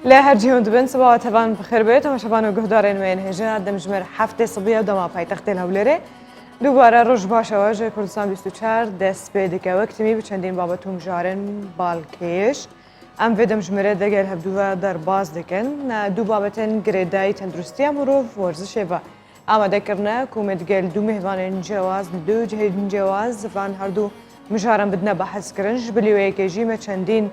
لا هرجيهم دبن سبعة طبعا بخير بيت وما شبان وجهدارين وين هجا دمجمر حفته صبية ودما پایتخت الهولره دوباره روز باشه واجه کردستان 24 دست به دیگه وقتی می بچندین بابتون جارن بالکیش ام ویدم جمره دگل هفدوه در باز دکن دو بابتن گریدای تندرستی مروف ورزش و آماده کرنه کومت گل دو مهوان جواز دو جهید جواز فان هر دو مجارن بدنا بحث کرنج بلیوه که جیم چندین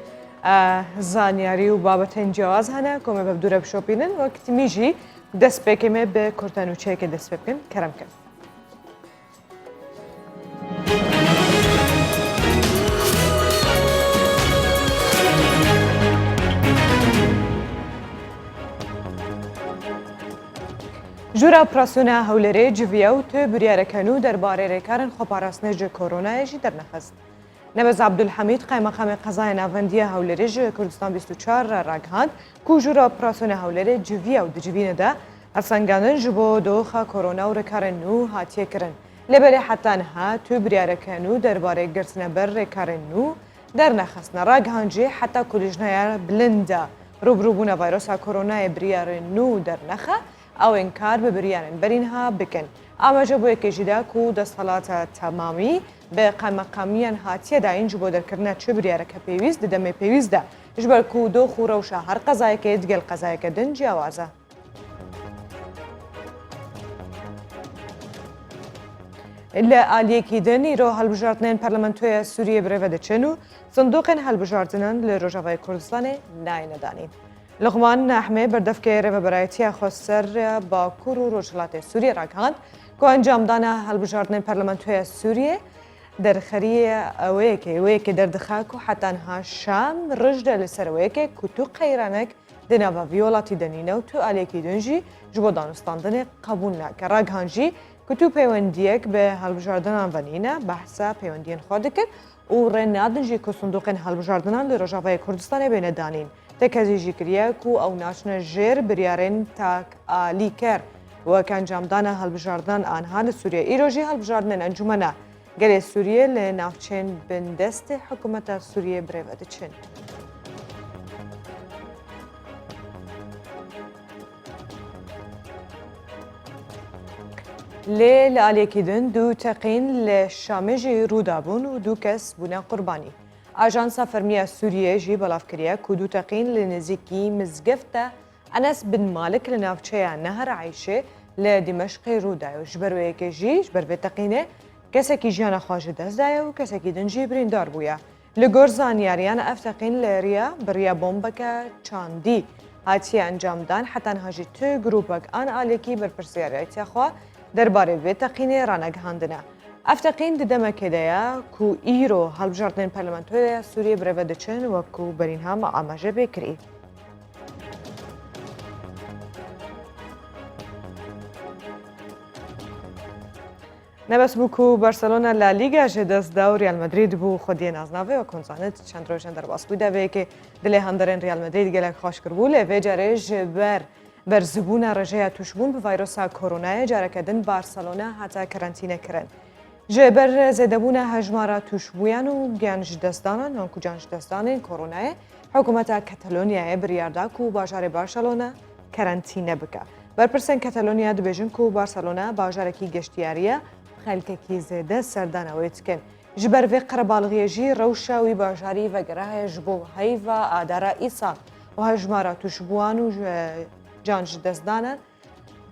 زانیاری و بابتن جواز هنه کومه ببدوره بشوپینن وقتی میجی دست بکمه به کرتانوچه که دست بکن کرم کن جورا اپراسیونا هولری جویا و تو بریارکنو درباره ریکارن خبررسانی کرونا جی در نخست. نبض عبدالحمید قائم مقام قضای ناوندی هولری جو کردستان 24 راگهاند کو جورا اپراسیونا هولری جویا و دجوینه ده ارسنگانن جبو دوخا کرونا و ریکارن نو هاتیه کرن. لبری حتی نه تو بریارکنو درباره گرسنه بر ریکارن نو در نخست. راگهاند جی حتی کلیجنای بلنده روبروبونا ویروس کرونا بریارن نو در نخه او انکار به بریانن برینها بکن. اما جبو یکیجیده کو دستالات تمامی به قمقامیان هاتیه دا این جبو در کرنه چه بریاره که پیویز ددمه پیویز ده جبر کو دو خوروشا هر قضایی که دگل قضایی که دن جوازه. لآلیه کی دنی رو هلبجارتنین پارلمانتوی سوریه بروده چنو صندوق هلبجارتنن لروجاوای کردستان نایندانین. لغمان نحمه بردفکه رو برایتی خسر با کرو روجلات سوریه راگهاند که انجام دانه هلبجاردن پارلمانتوی سوریه در خریه اوی که در دخاکو حتی انها شام رجد لسر اوی که تو قیرانک دنوا ویولاتی دنینه و تو آلیکی دنجی جبو دانستاندن قبول نکر راگهانجی که تو پیوندیک به هلبجاردن آنوانینه بحثا پیوندین خواده کرد و رنادنجی که صندوق هلبجاردنان لروجاوای کردستان بین دانین تکازی جکریه کو او ناشنه جر بریارن تاک آلی کر و که انجام دانه هلبجاردن آنها لسوریه ایروژی هلبجاردن انجمنه گل سوریه لنافچین بندست حکومت سوریه بروده چین. لیل آلیکیدن دو تقین لشامجی رودابون و دو کس بونه قربانی. آژانس فرمیه سوریه جی بلافکریه که دو تقین لنزیکی مزگفته انس بن مالک لنافچه نهر عیشه لدمشق رودای و جبروی که جی جبروی تقینه کسی که جیان خواجه دست دایه و کسی که دنجی بریندار بویا. لگور زانیاریان افتقین لریا بریا بومبک چاندی هاتی انجام دان حتی هاجی تو گروپک آن آلیکی برپرسیاریتی خواه درباره وی تقینه رانگهاندنه. افتقین ددمه کدیا کو ایرو هلبجاردن پارلمانتوی سوریه بروده چن و کو برینها معامجه بکری. نبس بو کو بارسلونا لالیگا جدست داو ریال مدرید بو خودی نازناوه و کنزانت چند روشن در باس بوده به که دلی هندرین ریال مدرید گلک خوش کربوله و جارج بر زبون رجای توشبون به ویروس کرونا جارکدن بارسلونا حتی کرانتینه کرن. جبر زدبون هجمارا توشبویان و گنج دستانان و گنج دستان کرونا حکومت کاتالونیا بریاردا کو باجار بارسلونا کرانتینه بکه. برپرسن کاتالونیا دبیجن کو بارسلونا باجارکی گشتیاریه خلک کی زده سردان اویتکن. جبر و قربالغی جی روشا و باجاری و گره جبو هیوا آدارا ایسا و هجمارا توشبوان و گنج دستانان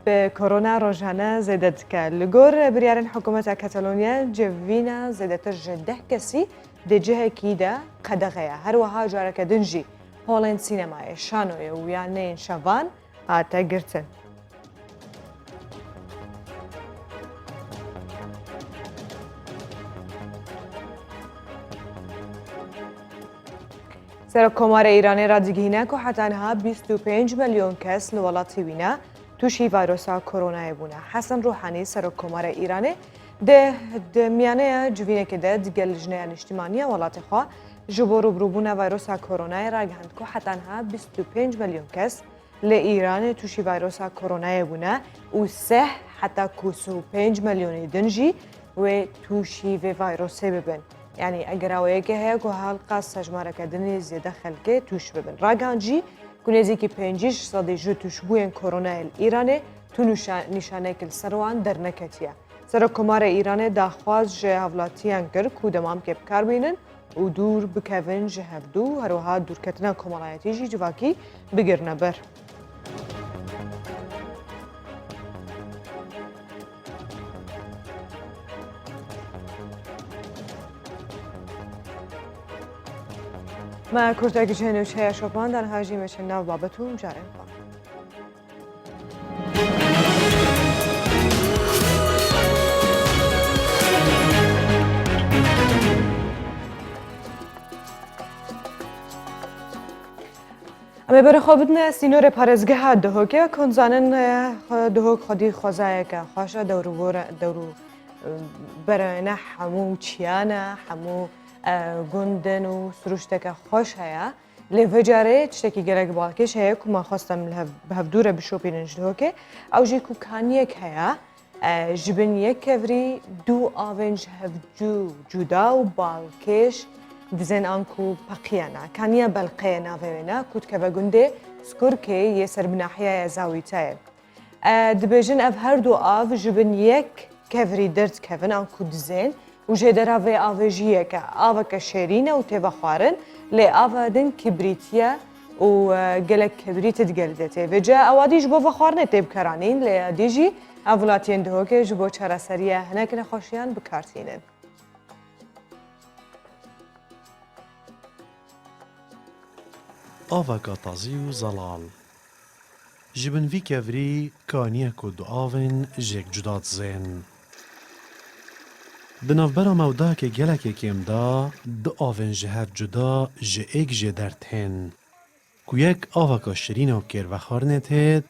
به کرونا روزانه زدت که لگور بریارن حکومت کاتالونیا جوینا زدتر جده کسی دجه کیده قدغه هر وها جارک دنجی هولند سینمای شانوی و یانین شوان آتا گرتن. سرکومار ایرانی را دیگینه که حتی انها 25 میلیون کس لولاتی وینه توشی ویروس کرونا بونه. حسن روحانی سرکومار ایرانی ده میانه جوینه که ده دگل جنه اجتماعی ولات خواه جبو روبروبونه ویروس کرونا را گهند که حتی انها 25 میلیون کس ل ایران توشی ویروس کرونا بونه و سه حتی 25 میلیون دنجی و توشی ویروس ببن. یعنی اگر اویه که هیا که حلقه سجماره کردنی زیاده خلقه توش ببن. راگانجی کنیزی که 5 صدی جوتش بوین کرونا ایران تو نشانه کل سروان در نکتیه. سرکمار ایران داخواست جه هولاتیان کرد که دمام که بکار بینن و دور بکوین جه هفدو هروها دور کتنا کمالایتی جی جواکی بگیرنه بر. ما کردگی چه نوچه شپان در هاجی میشه نو بابتون جارم کن. اما برای خوابتن سینور پارزگاه دهوکه کنزانن دهوک خودی خوزایه که خوشه دورو برای نه همو چیانه همو گندن و سروشته که خوش هیا لفجاره چتکی گرگ بالکش هیا که ما خواستم به هفدوره بشوپینش دهوکه او جی که کانیک هیا جبن یک کوری دو آونج هفجو جدا و بالکش دزن آنکو پقیانا کانیا بلقیه ناوینا کود که بگنده سکر که یه سر بناحیه زاویته دبیجن اف هر دو آو جبن یک کوری درد کون آنکو دزن و جدرا و آوجیه که آو که شیرینه و تیوا خوارن لی آو دن کبریتیه و گلک کبریت دگلدته و جا اوادی جبو و خوارنه تیب کرانین لی دیجی اولاتین دهوکه جبو چرا سریه هنکن خوشیان بکارتینن. آوکا تازی و زلال جبن وی کفری کانیه که دو آون جک جداد زین دنافبرا مودا که گلک کم دا دو آون جهف جدا جه ایک جه درد هن که یک آوکا شرین و کر و خارنت هید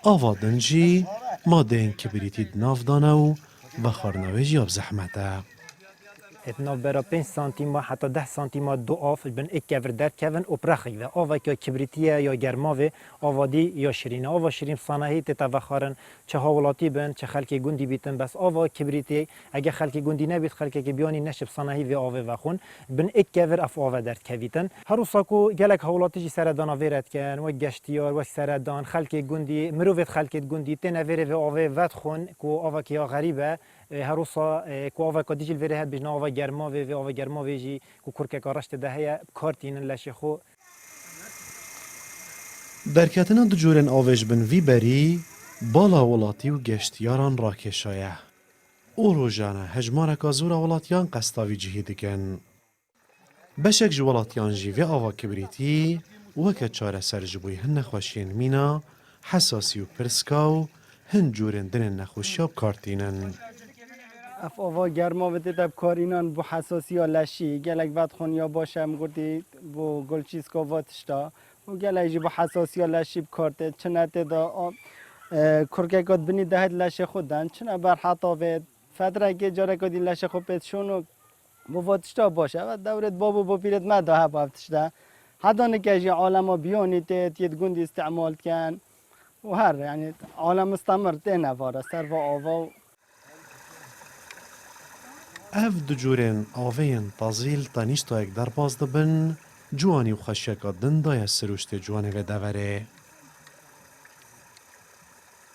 آوا دنجی ماده این کبریتی دناف دانو و خارنوی جیاب زحمته اتناف برا 5 سانتیما حتی 10 سانتیما دو آف بن یک کفر در کفن و پرخی و آوا که کبریتیه یا گرماوه آوادی یا شیرینه آوا شیرین صناهی تتوخارن چه هاولاتی بن چه خلکی گندی بیتن بس آوا کبریتی اگه خلکی گندی نبید خلکی که بیانی نشب صناهی و آوه و خون بن یک کفر اف آوه در کویتن هر ساکو گلک هاولاتی جی سردان آویرت کن و گشتیار و سردان خلکی گندی مروفت خلکی گندی تنویره و آوه ود خون کو آوا که غریبه هروسا کو آوا کدیجل وره هد بجنا آوا گرماوه و آوا گرماوه جی کو کرکه کارشت دهیا کارتین لشه خو درکتنا دو جورن آوش بن وی بری بالا ولاتی و گشتیاران راکشایه او روژانه هجمارکا زورا ولاتیان قستاوی جهی دکن بشک جو ولاتیان جی و آوا کبریتی وکه چاره سر جبوی هن نخوشین مینا حساسی و پرسکاو هن جورن دن نخوشیاب کارتینن اف آوا گرما و تب کارینان بو حساسی ها لشی گلک ود خون یا باشم گردی بو گلچیز کا واتشتا و گلک جی بو حساسی ها لشی بکارته چنه تدا کرکه کد بینی دهد لشه خودن چنه بر حتا وید فتره که جاره کدی لشه خود پیت شونو بو واتشتا باشه و دورت بابو با پیرت مده ها بافتشتا حتی نکجی عالم ها بیانی تید ید گندی استعمال کن و هر یعنی عالم استمر تینه واره سر و آوا اف دو جورن آوین تازیل تانیشتا یک در باز دبن جوانی و خشیکا دن دای سروشت جوانی و دوره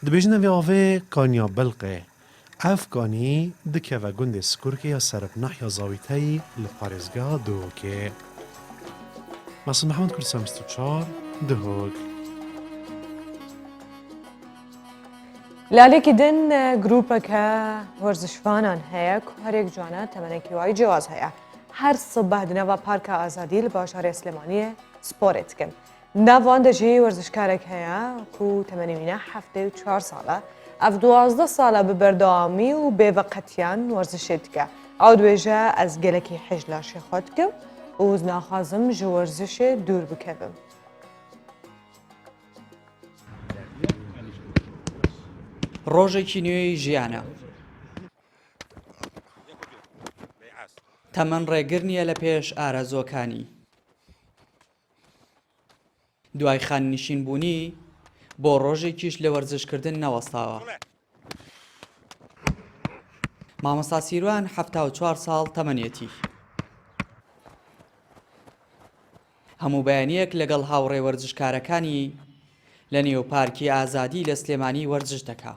دبیجنه و آوه کانیا بلقه اف کانی دکه و گند سکرکه یا سرب نحیا زاویتهی لپارزگاه دوکه مصر محمد کرسام 24 دهوک لالی که دن گروپا که ورزشوانان هیا که هر یک جوانا تمنکی وای جواز هیا هر صبح دنوا پارک آزادی لباشار اسلامانی سپورت کن نوان دجی ورزشکارک هیا که تمنیمینه 74 ساله اف 12 ساله به بردامی و به وقتیان ورزشید که او دویجه از گلکی حجلاش خود که و از ناخازم جو ورزش دور بکبم ڕۆژێکی نوێی ژیانە تەمەن ڕێگر نییە لە پێش ئارەزۆکانی دوای خاننشین بوونی بۆ ڕۆژێکیش لە وەرزشکردن نەوەستاوە مامۆستا سیروان 74 ساڵ تەمەنێتی هەموو بەیانیەک لەگەڵ هاوڕێ وەرزشکارەکانی لە نێو پارکی ئازادی لە سلێمانی وەرزش دەکا.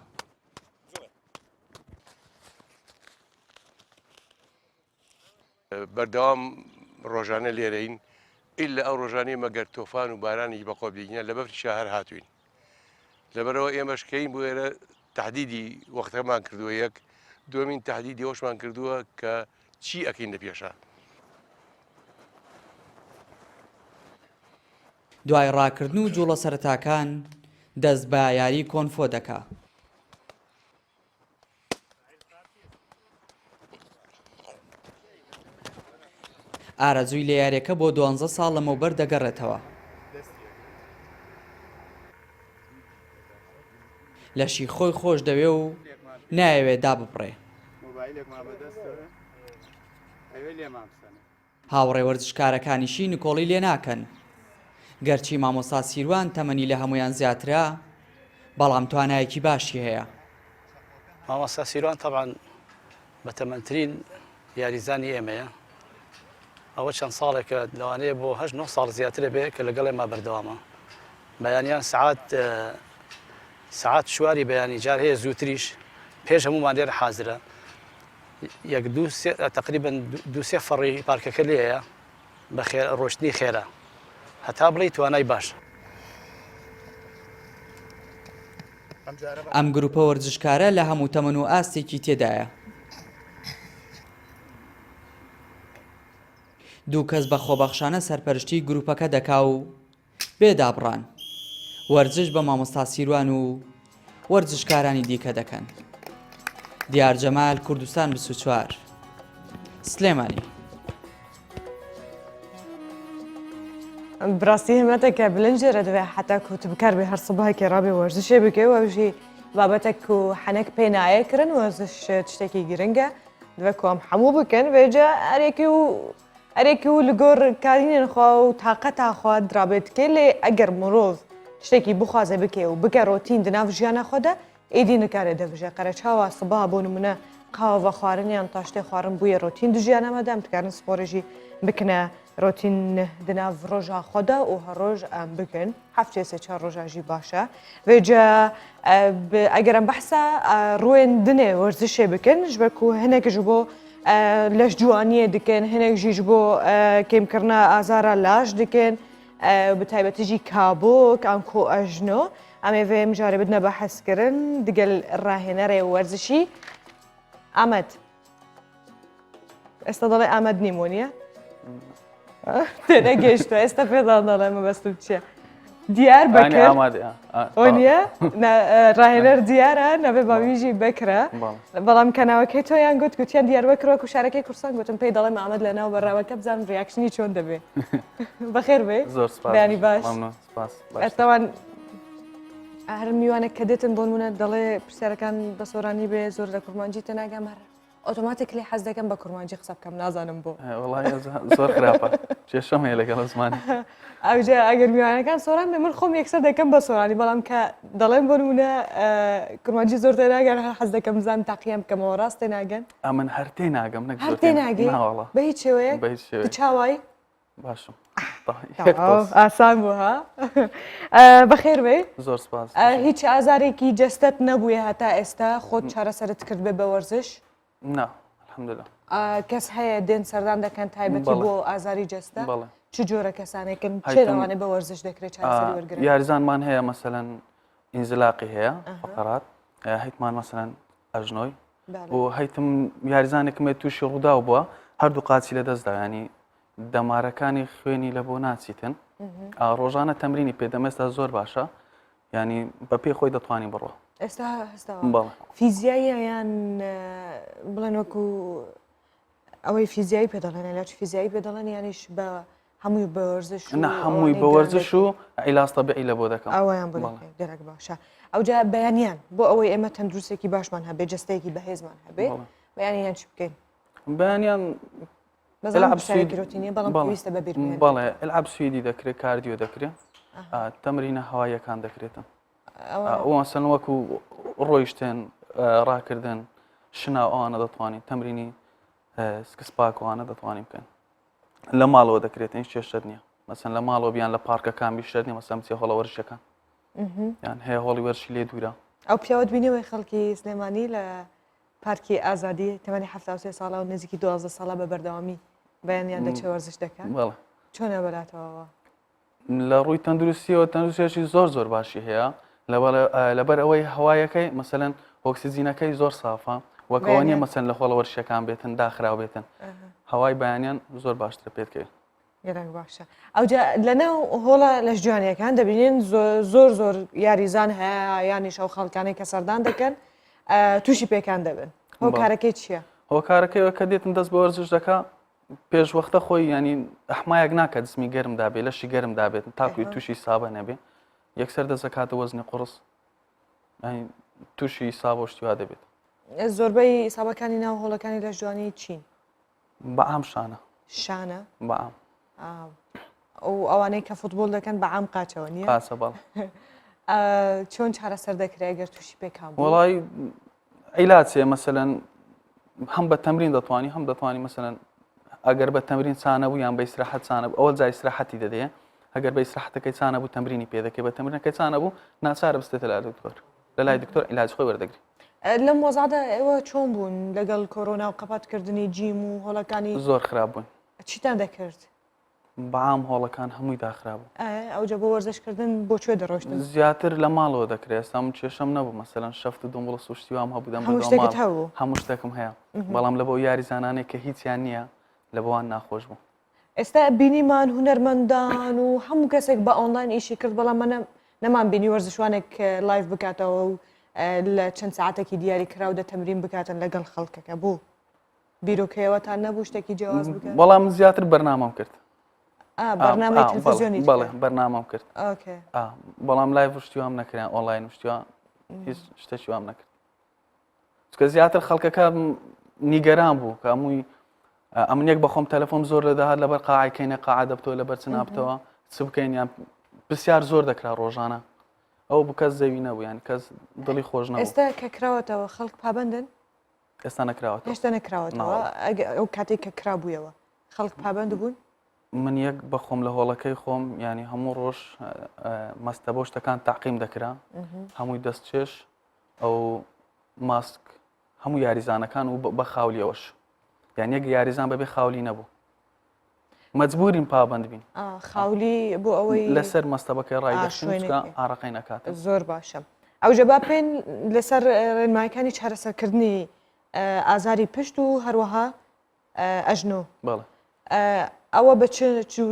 بەردەوام ڕۆژانە لێرەین ئیلا ئەو ڕۆژانەی مەگەر تۆفان و بارانی بەقۆ بگینە لە بەفری هەر هاتوین لەبەرەوە ئێمەشکەین بۆ ئێرە تهدیدی وەختەمان کردووە یەک دومین تهدیدی ئەوشمان کردووە کە چی ئەکەین لە پێشە. دوای ڕاکردن و جوڵە سەرەتاکان دەست بە یاری کۆنفۆ دەکا. ئارەزووی لە یاریەکە بۆ 12 ساڵ لەمەوبەر دەگەڕێتەوە. لەشی خۆی خۆش دەوێ و نایەوێت داببڕێ. هاوڕێ وەرزشکارەکانیشی نکۆڵی لێ ناکەن. گەرچی مامۆستا سیروان تەمەنی لە هەمویان زیاترا بەڵام توانایەکی باشی هەیە. مامۆستا سیروان طبعا بەتەمەنترین یاریزانی ئێمەیە. ئەوە چەند ساڵێکە لەوانەیە بۆ 8 ساڵ زیاترە بێ کە لەگەڵ ئێمە بەردەوامە. بەیانیان سعات شواری بەیانی جار هەیە زووتریش پێش هەمومان لێرە حازرە. تقریبا 2-3 فەڕی پارکەکە لێیە بە ڕۆشتنی خێرا هەتا بڵێ توانای باش. ئەم گروپە وەرزشکارە لە هەموو تەمەن و ئاستێکی تێدایە. دوو کەس بە خۆبەخشانە سەرپەرشتی گروپەکە دەکا و بێدابڕان وەرزش بە مامۆستا سیروان و وەرزشکارانی دیکە دەکەن. دیار جەمال، کوردستان 24 سلێمانی. براستی همەتێکە بلنجێرە دەوێت حتا کوت بکار بێ هەر سباهێکی ڕابێ وەرزشێ بکەی و ئەوژی بابەتێک و حەنەک پێ نایەکردن وەرزش تشتێکی گرنگە دەوێت کۆم هەموو بکەن وێجا ئەرێکی و لەگۆڕ کارینێن خوا و تااقەتا خوا درابێتکە لێ ئەگەر مرۆڤ شتێکی بخوازە بکێ و بکە ڕۆتین دناو ژیانە خۆدا ئیدی نکارێ دەبژە قەرە چاوە سبا بۆ نمونە قاوە بە خواردنیان تا شتێ خوارن بووە ڕۆتین دژیانەمەدەم تکارن سپۆرژی بکنە ڕۆتین دناو ڕۆژا خۆدا و هەڕۆژ ئەم بکەن هەفتێ سێ چوار ڕۆژاژی باشە وێجا ئەگەرم بەحسا ڕوێن دنێ وەرزشێ بکەن ژبەر و هەنێکش بۆ لەش جوانیە دکەن هەنێکژیش بۆ کێمکردنا ئازارە لاش دکەن بتایبەتیژی کابۆک ئەم کۆ ئەژنۆ ئەمێ vê mijarê bidine behezkirin digel rahênerê werzişî Amed ئێستا دەڵێ ئامەد نیمۆنیە تێنە گەیشتوە ئێستا پێدان دەڵێ مەبەستم چییە دیار بەکر ئۆنیە ڕاهێنەر دیارە نەبێ باویژی بکرە بەڵام کەناوەکەی تۆیان گوت گوتیان دیار بکرەوە و شارەکەی کورسان گوتم پێی دەڵێ ئامەد لە ناو بەڕاوەکە بزانم ڕیاکشنی چۆن دەبێ بەخێر بێ بەیانی باش ئێستاوان هەر میوانێک کە دێتن بۆ نمونە دەڵێ پرسیارەکان بە سۆرانی بێ زۆر لە کورمانجی تەناگەم هەر ئۆتۆماتیک لێ حەز دەکەم بە کورمانجی قسە بکەم نازانم بۆ زۆر خراپە کێشەم هەیە لەگەڵ زمانی ئەوجا ئەگەر میوانەکان سۆران بێ من خۆم یەکسەر دەکەم بە سۆرانی بەڵام کە دەڵێن بۆ نمونە کورمانجی زۆر تێناگەن هەر حەز دەکەم بزانم تاقییم بکەمەوە ڕاست تێناگەن من هەر تێناگەم هەر تێناگەی بە هیچ شێوەیە چاوایی باشم ئاسان بوو ها بەخێر بێ زۆر سپاس هیچ ئازارێکی جەستت نەبووە هەتا ئێستا خۆت چارەسەرت کرد بێ بە وەرزش نا الحەمدوللا کەس هەیە دێن سەردان دەکەن تایبەتی بۆ ئازاری جەستە چ جۆرە کەسانێکن چێ لەوانێ بە وەرزش دەکرێت چارەسەری وەرگرن یاریزانمان هەیە مەسەلەن ئینزلاقی هەیە فقرات هەیتمان مەسەلەن ئەژنۆی و هەیتم یاریزانێکمێت تووشی ڕوودا بووە هەردوو قاچی لە دەستدا ینی دەمارەکانی خوێنی لە بۆ ناچیتن ڕۆژانە تەمرینی پێدەمێستا زۆر باشە ینی بە پێی خۆی دەتوانین بڕۆ ئێستا هەستاوە فیزیایی یان بڵێن وەکو ئەوەی فیزیایی پێدەڵێن لاچ فیزیایی پێدەڵێن یانیش بە هەمووی بە وەرزش هەمووی بە وەرزش و عیلاج تەبیعی لە بۆ دەکەم ئەویان گەرەک باشە ئەوجا بەیانیان بۆ ئەوەی ئێمە تەندروستێکی باشمان هەبێ جستەیەکی بەهێزمان هەبێ بەیانیان چی بکەین بەیانیان بەڵێ ئەلعاب سویدی دەکرێت کاردیۆ دەکرێت تەمرینە هەواییەکان دەکرێتن ئەوەسەن وەکو ڕۆیشتێن ڕاکردن شنا ئەوانە دەتوانین تەمرینی سکسپاکوانە دەتوانین بکەن لە ماڵەوە دەکرێت هیچ کێشە نییە مەسەن لە ماڵەوە بیان لە پارکەکان بیشتنی مەسەم چێ هەڵە وەرشەکان یان هەیە هۆڵی وەرشی لێ دوورە ئەو پیاوت بینەوەی خەڵکی سلێمانی لە پارکی ئازادی تەمەنی 73 ساڵە و نزیکی 12 ساڵە بە بەردەوامی بەیانیان دەچێ وەرزش دەکەن بەڵێ چۆنە بەلاتەوە لە ڕووی تەندروستیەوە تەندروستێکی زۆر باشی هەیە لەبەر ئەوەی هەوایەکەی مەسەن ئۆکسسیجینەکەی زۆر سافە وەکەوە نیە مەسەن لە خۆڵە وەرشەکان بێتن داخراو بێتن هەوای بەیانیان زۆر باشترە پێتکەوێت گەرەنگ باشە ئەوجا لەناو هۆڵە لە ژوانیەکان دەبینین زۆر یاریزان هەیە یانی شەو خەڵکانەی کە سەردان دەکەن تووشی پێکان دەبن هۆکارەکەی چییە؟ هۆکارەکەیەوە کە دێتن دەست بە وەرزش دەکا پێش وەختە خۆی ینی ئەحمایەک ناکە جسمی گەرم دابێت لەشی گەرم دابێت تاکوی تووشی سابە نەبێ یەکسەر دەزەکاتە وەزنی قڕس تووشی سابۆ شتیوا دەبێت زۆربەی سابەکانی ناو هۆڵەکانی لە ژوانی چین بەعام شانە شانە بەعام ئەو ئەوانەی کە فوتبۆل دەکەن بەعام قاچەوە نییە قاسە بەڵ چۆن چارەسەر دەکرێت گەر تووشی پێکان وڵی عیلاچێ مەسەن هەم بە تەمرین دەتوانی هەم دەتوانی مەسەن ئەگەر بە تەمرین چانە بوو یان بە ئیسراحەت چانە بوو ئەوە جای ئیسراحەتی دەدەیە ئەگەر بە ئیسراحەتەکەی چانە بوو تەمرینی پێ دەکەی بە تەمرینەکەی چانە بوو ناچارە بستێتە لای دکتۆر لە لای دکتۆر عیلاج خۆی وەردەگری لەم وەزادە ئێوە چۆن بوون لەگەڵ کۆرۆنا و قەپاتکردنی جیم و هۆڵەکانی زۆر خراپ بوون چیتان دەکرد بەعام هۆڵەکان هەمووی داخرا بوو ئەوجە بۆ وەرزشکردن بۆ کوێ دەڕۆشتن زیاتر لە ماڵەوە دەکرێت ئێستام کێشەم نەبوو مەسەن شەفت و دڵ سوشتیوام هەبوودەم هەموو شتێکم هەیە بەڵام لە بۆ یاریزانانێک کە هیچیان نییە لە بۆوان ناخۆش بوو ئێستا بینیمان هونەرمەندان و هەموو کەسێک بە ئۆنلاین ئیشی کرد بەڵام منە نەمان بینی وەرزشوانێک لایف بکاتەوە و لە چەند ساعتێکی دیاری کرا و دەتەمرین بکاتن لەگەڵ خەڵکەکە بوو بیرۆکەوەتان نەبوو شتێکی جیاواز بکات بەڵام زیاتر بەرنامەم کرد بەرنامەی تەلەڤیزیۆنی بەڵێ بەرنامەم کرد بەڵام لایڤ شتیوام نەکریان ئۆنلاین شتیوە هیچ شتێکی وام نەکرد چکە زیاتر خەڵکەکە نیگەران بوو کە هەمووی ئەمنێک بەخۆم تەلەفۆن زۆر لەداهات لەبەر قاعکەینە قاع دەبتەوە لەبەر چ نابتەوە چ بکەین یان پرسیار زۆر دەکرا ڕۆژانە ئەو بکەس زەوی نەبوو یان کەس دڵی خۆش نەبوو ئێستا کە کراوەتەوە خەڵک پابندن ئێستا نەکراوەتەوە هێشتا نەکراوەتەوە ئەو کاتێک کە کرابوویەوە خەڵک پابند بوون من یەک بەخۆم لە هۆڵەکەی خۆم ینی هەموو ڕۆژ مەستە بۆ شتەکان تاقیم دەکرا هەمووی دەستچێش ئەو ماسک هەموو یاریزانەکان و بە خاولیەوەش یان یەک یاریزان بەبێ خاولی نەبوو مەجبورین پابند بین خاولی بۆ ئەوەی لەسەر مەستەبەکەی ڕایدەشتکە ئاڕەقەی نەکات زۆر باشە ئەو جەبا پێین لەسەر ڕێنمایەکانی چارەسەرکردنی ئازاری پشت و هەروەها ئەژنۆ بەڵێ ئەوە بە چ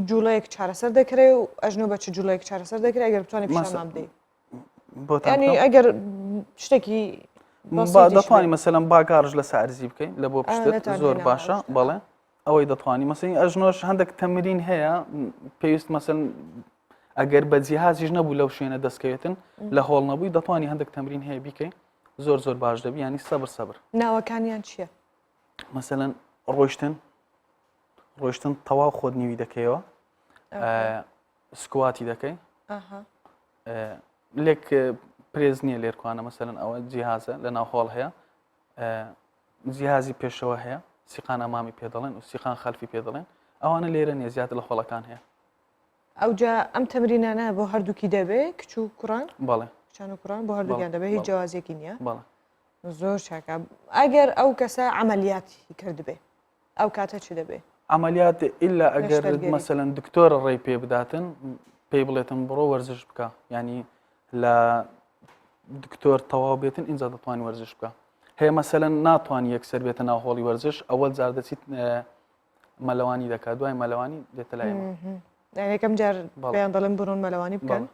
جوڵەیەک چارەسەر دەکرێت و ئەژنۆ بە چ جوڵەیەک چارەسەر دەکرێت ئەگەر بتوانێت پیشانمان بدەیت ینی ئەگەر شتێکی دەتوانانی مەسەلەن باگارش لە سەرزی بکەین لە بۆ پشتت زۆر باشە بەڵێ ئەوەی دەتوانی مەسەی ئەژنۆش هەندێک تەمرین هەیە پێویست مەسەن ئەگەر بە جیهازیش نەبوو لەو شوێنە دەستکەوێتن لە هۆڵ نەبووی دەتوانی هەندێک تەمرین هەیە بیکەین زۆر باش دەبی ینی سەبر ناوەکانیان چییە؟ مەسەلەن ڕۆیشتن تەواو خۆت نیوی دەکەیەوە سکواتی دەکەی لێک پرێز نییە لێرکوانە مەسەلەن ئەوە جیهازە لە ناو هۆڵ هەیە جیهازی پێشەوە هەیە سیقان ئەمامی پێ دەڵێن و سیقان خەلفی پێ دەڵێن ئەوانە لێرە نیە زیاتر لە هۆڵەکان هەیە ئەوجا ئەم تەمرینانە بۆ هەردووکی دەبێت کچ و کوڕان بەڵێ کچان و کوڕان بۆ هەردووکیان دەبێت هیچ جیازێکی نییە بەڵێ زۆر چاکە ئەگەر ئەو کەسە عملیاتی کردبێ ئەو کاتە چ دەبێت عملیات ئللا ئەگەر مەسەلەن دکتۆرە ڕێی پێ بداتن پێی بڵێتن بڕۆ وەرزش بکە ینی لە دکتۆر تەواو بێتن اینجا دەتوانانی وەرزش بکە هەیە مەسەلەن ناتوانانی یەکسەر بێتە ناو هۆڵی وەرزش ئەوەل جار دەچیت مەلەوانی دەکات دوای مەلەوانی دێتە لای یەکەم جار پێیان دەڵێن بڕۆن مەلەوانی بکەن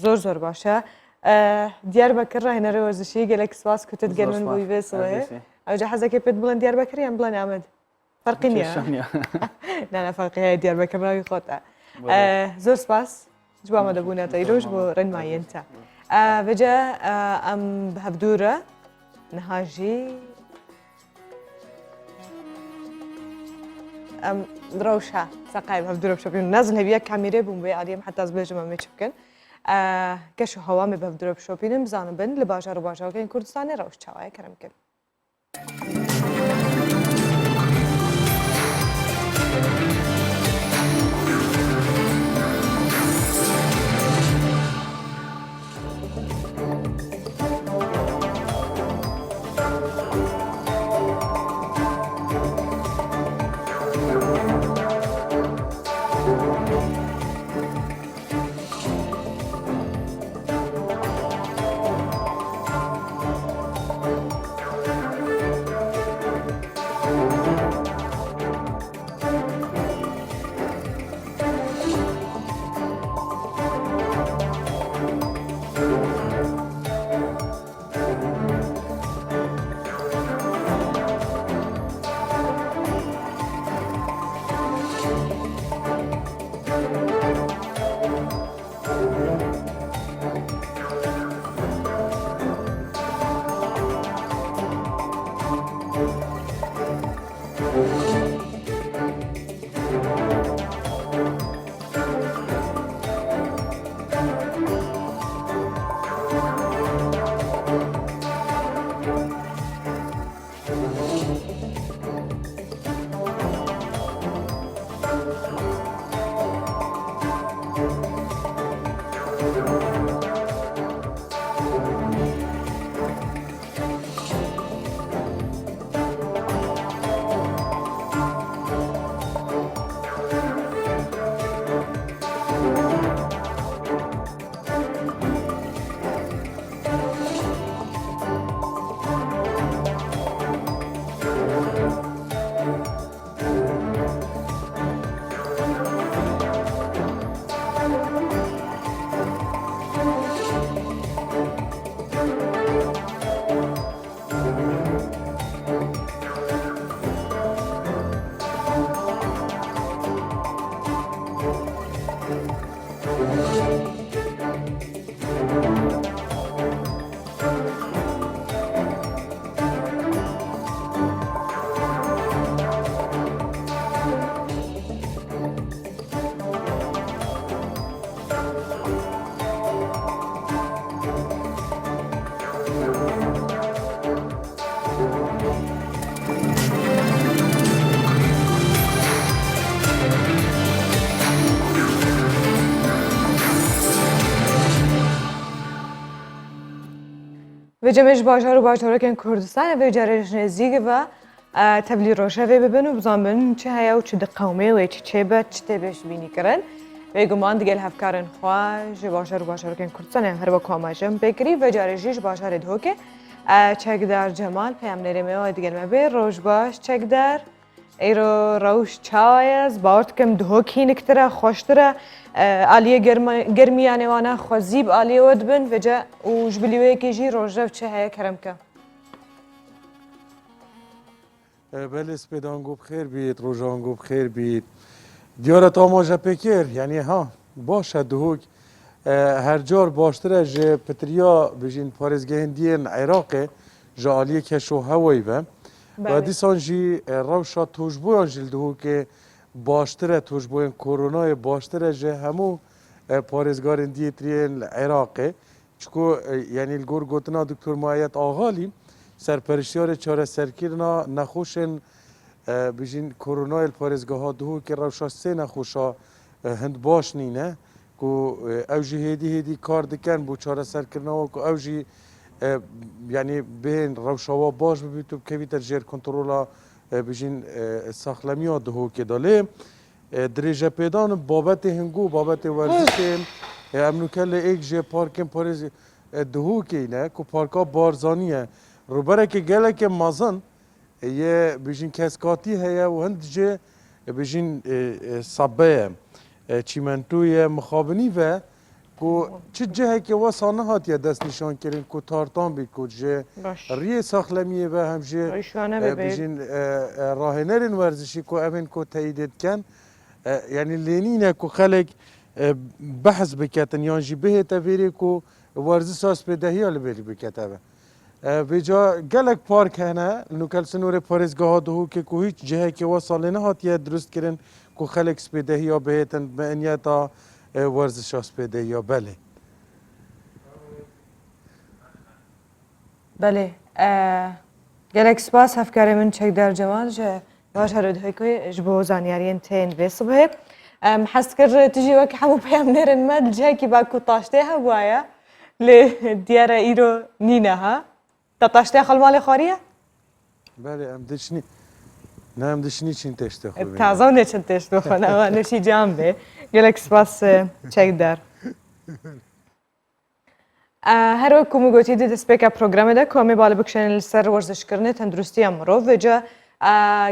زۆر باشە دیاربەکر ڕاهێنەرە وەرزشی گەلێک سواس کوتت گەرمن بووی بێسڵێ ئەوجا حەزەکەی پێت بڵێن دیاربەکریان بڵێن ئامەد فەرقی نییە نانە فەرقی هەیە دیاربەکەڕاوی خۆتە زۆر سپاس جوامە دەبوونەتە ئیرۆژ بۆ ڕێنمایەنتە بەجا ئەم هەفتوورە نەهاژی ئەم ڕەوشە سەقای هەفتوورە بشۆپین نازن هەبیە کامیرێ بووم بێ ئادیم حتا بێژم ئەمێ چ بکەن گەش و هەوامی بە هەفتوورە بشۆپینم بزانم بن لە باژار و باژاوەکەین کوردستانی ڕەوش چاوایە کەرم کرد و جمعش باجار و باجارکن کردستان و جارش نزدیک و تبلی روشه و ببین و بزنن چه هیا و چه دقومه و چه بد چه تبش بینی کردن و گمان دیگه هفکارن خواج باجار و باجارکن کردستان هر با کامجم بکری و جارشیش باجار دهوکه چک در جمال پیام نرمه و دیگه مبه روش باش چک در ایرو روش چایز باورد کم دهوکی نکتره خوشتره عالیه گرمیانه وانه خوزیب عالیه ود بن و جا و جبلیوه کیجی روژه چه هیا کرم که بله سپیدانگو بخیر بید روژانگو بخیر بید دیارت آماجه پکر یعنی ها باشه دهوک هر جار باشتره جه پتریا بجین پارزگهندین عراقه جه عالیه کشو هوایی به و دیسان جی روشا توجبویان جلدهو که باشتره توجبویان کورونای باشتره جه همو پارزگارن دیترین عراقه چکو یعنی الگور گوتنا دکتر معایت آغالی سرپرشتیار چاره سرکیرنا نخوشن بجین کورونای پارزگاه ها دهو که روشا سه نخوشا هند باش نینه که اوجی هدی کار دکن بو چاره سرکرنا و که اوجی یعنی بین روشاوا باش ببید تو که بیتر جیر کنترولا بجین ساخلمی ها دهو که داله دریجه پیدان بابت هنگو بابت ورزش امنو کل ایک جه پارکن پارز دهو که اینه که پارکا بارزانیه رو برای که گله که مازن یه بجین کسکاتی هیا و هند جه بجین صبه چیمنتوی مخابنی و کو چه جهه که واسانه هاتیه دست نشان کردن کو تارتان بید کو جه ریه ساخلمیه و هم جه بجین راهنرین ورزشی کو امن کو تاییدت کن یعنی لینینه کو خلق بحث بکتن یان جی به تفیری کو ورزش آس بدهی آل بری بکتبه بجا گلک پارک هنه نوکل سنور پارزگاه دهو که کو هیچ جهه که واسانه هاتیه درست کردن کو خلق سپیدهی یا بهتن به انیتا ورزش آسپیده یا بله بله گلک سپاس هفکار من چک در جمال جه باش هر دوی که جبو زانیارین تین و صبح حس کر تجی وقت همو پیام نرن مد جه کی با کو تاشته ها بایا ل دیار ایرو نینا ها تاشته خال مال خاریه بله ام دشنی نه ام دشنی چین تشته خوبه تازه نه چین تشته خونه و نشی جنبه گلک سپاس چک در هر وقت کومی گویی دید اسپیک پروگرام ده کومی بالا بکشن سر ورزش کردن تندرستی امرو و جا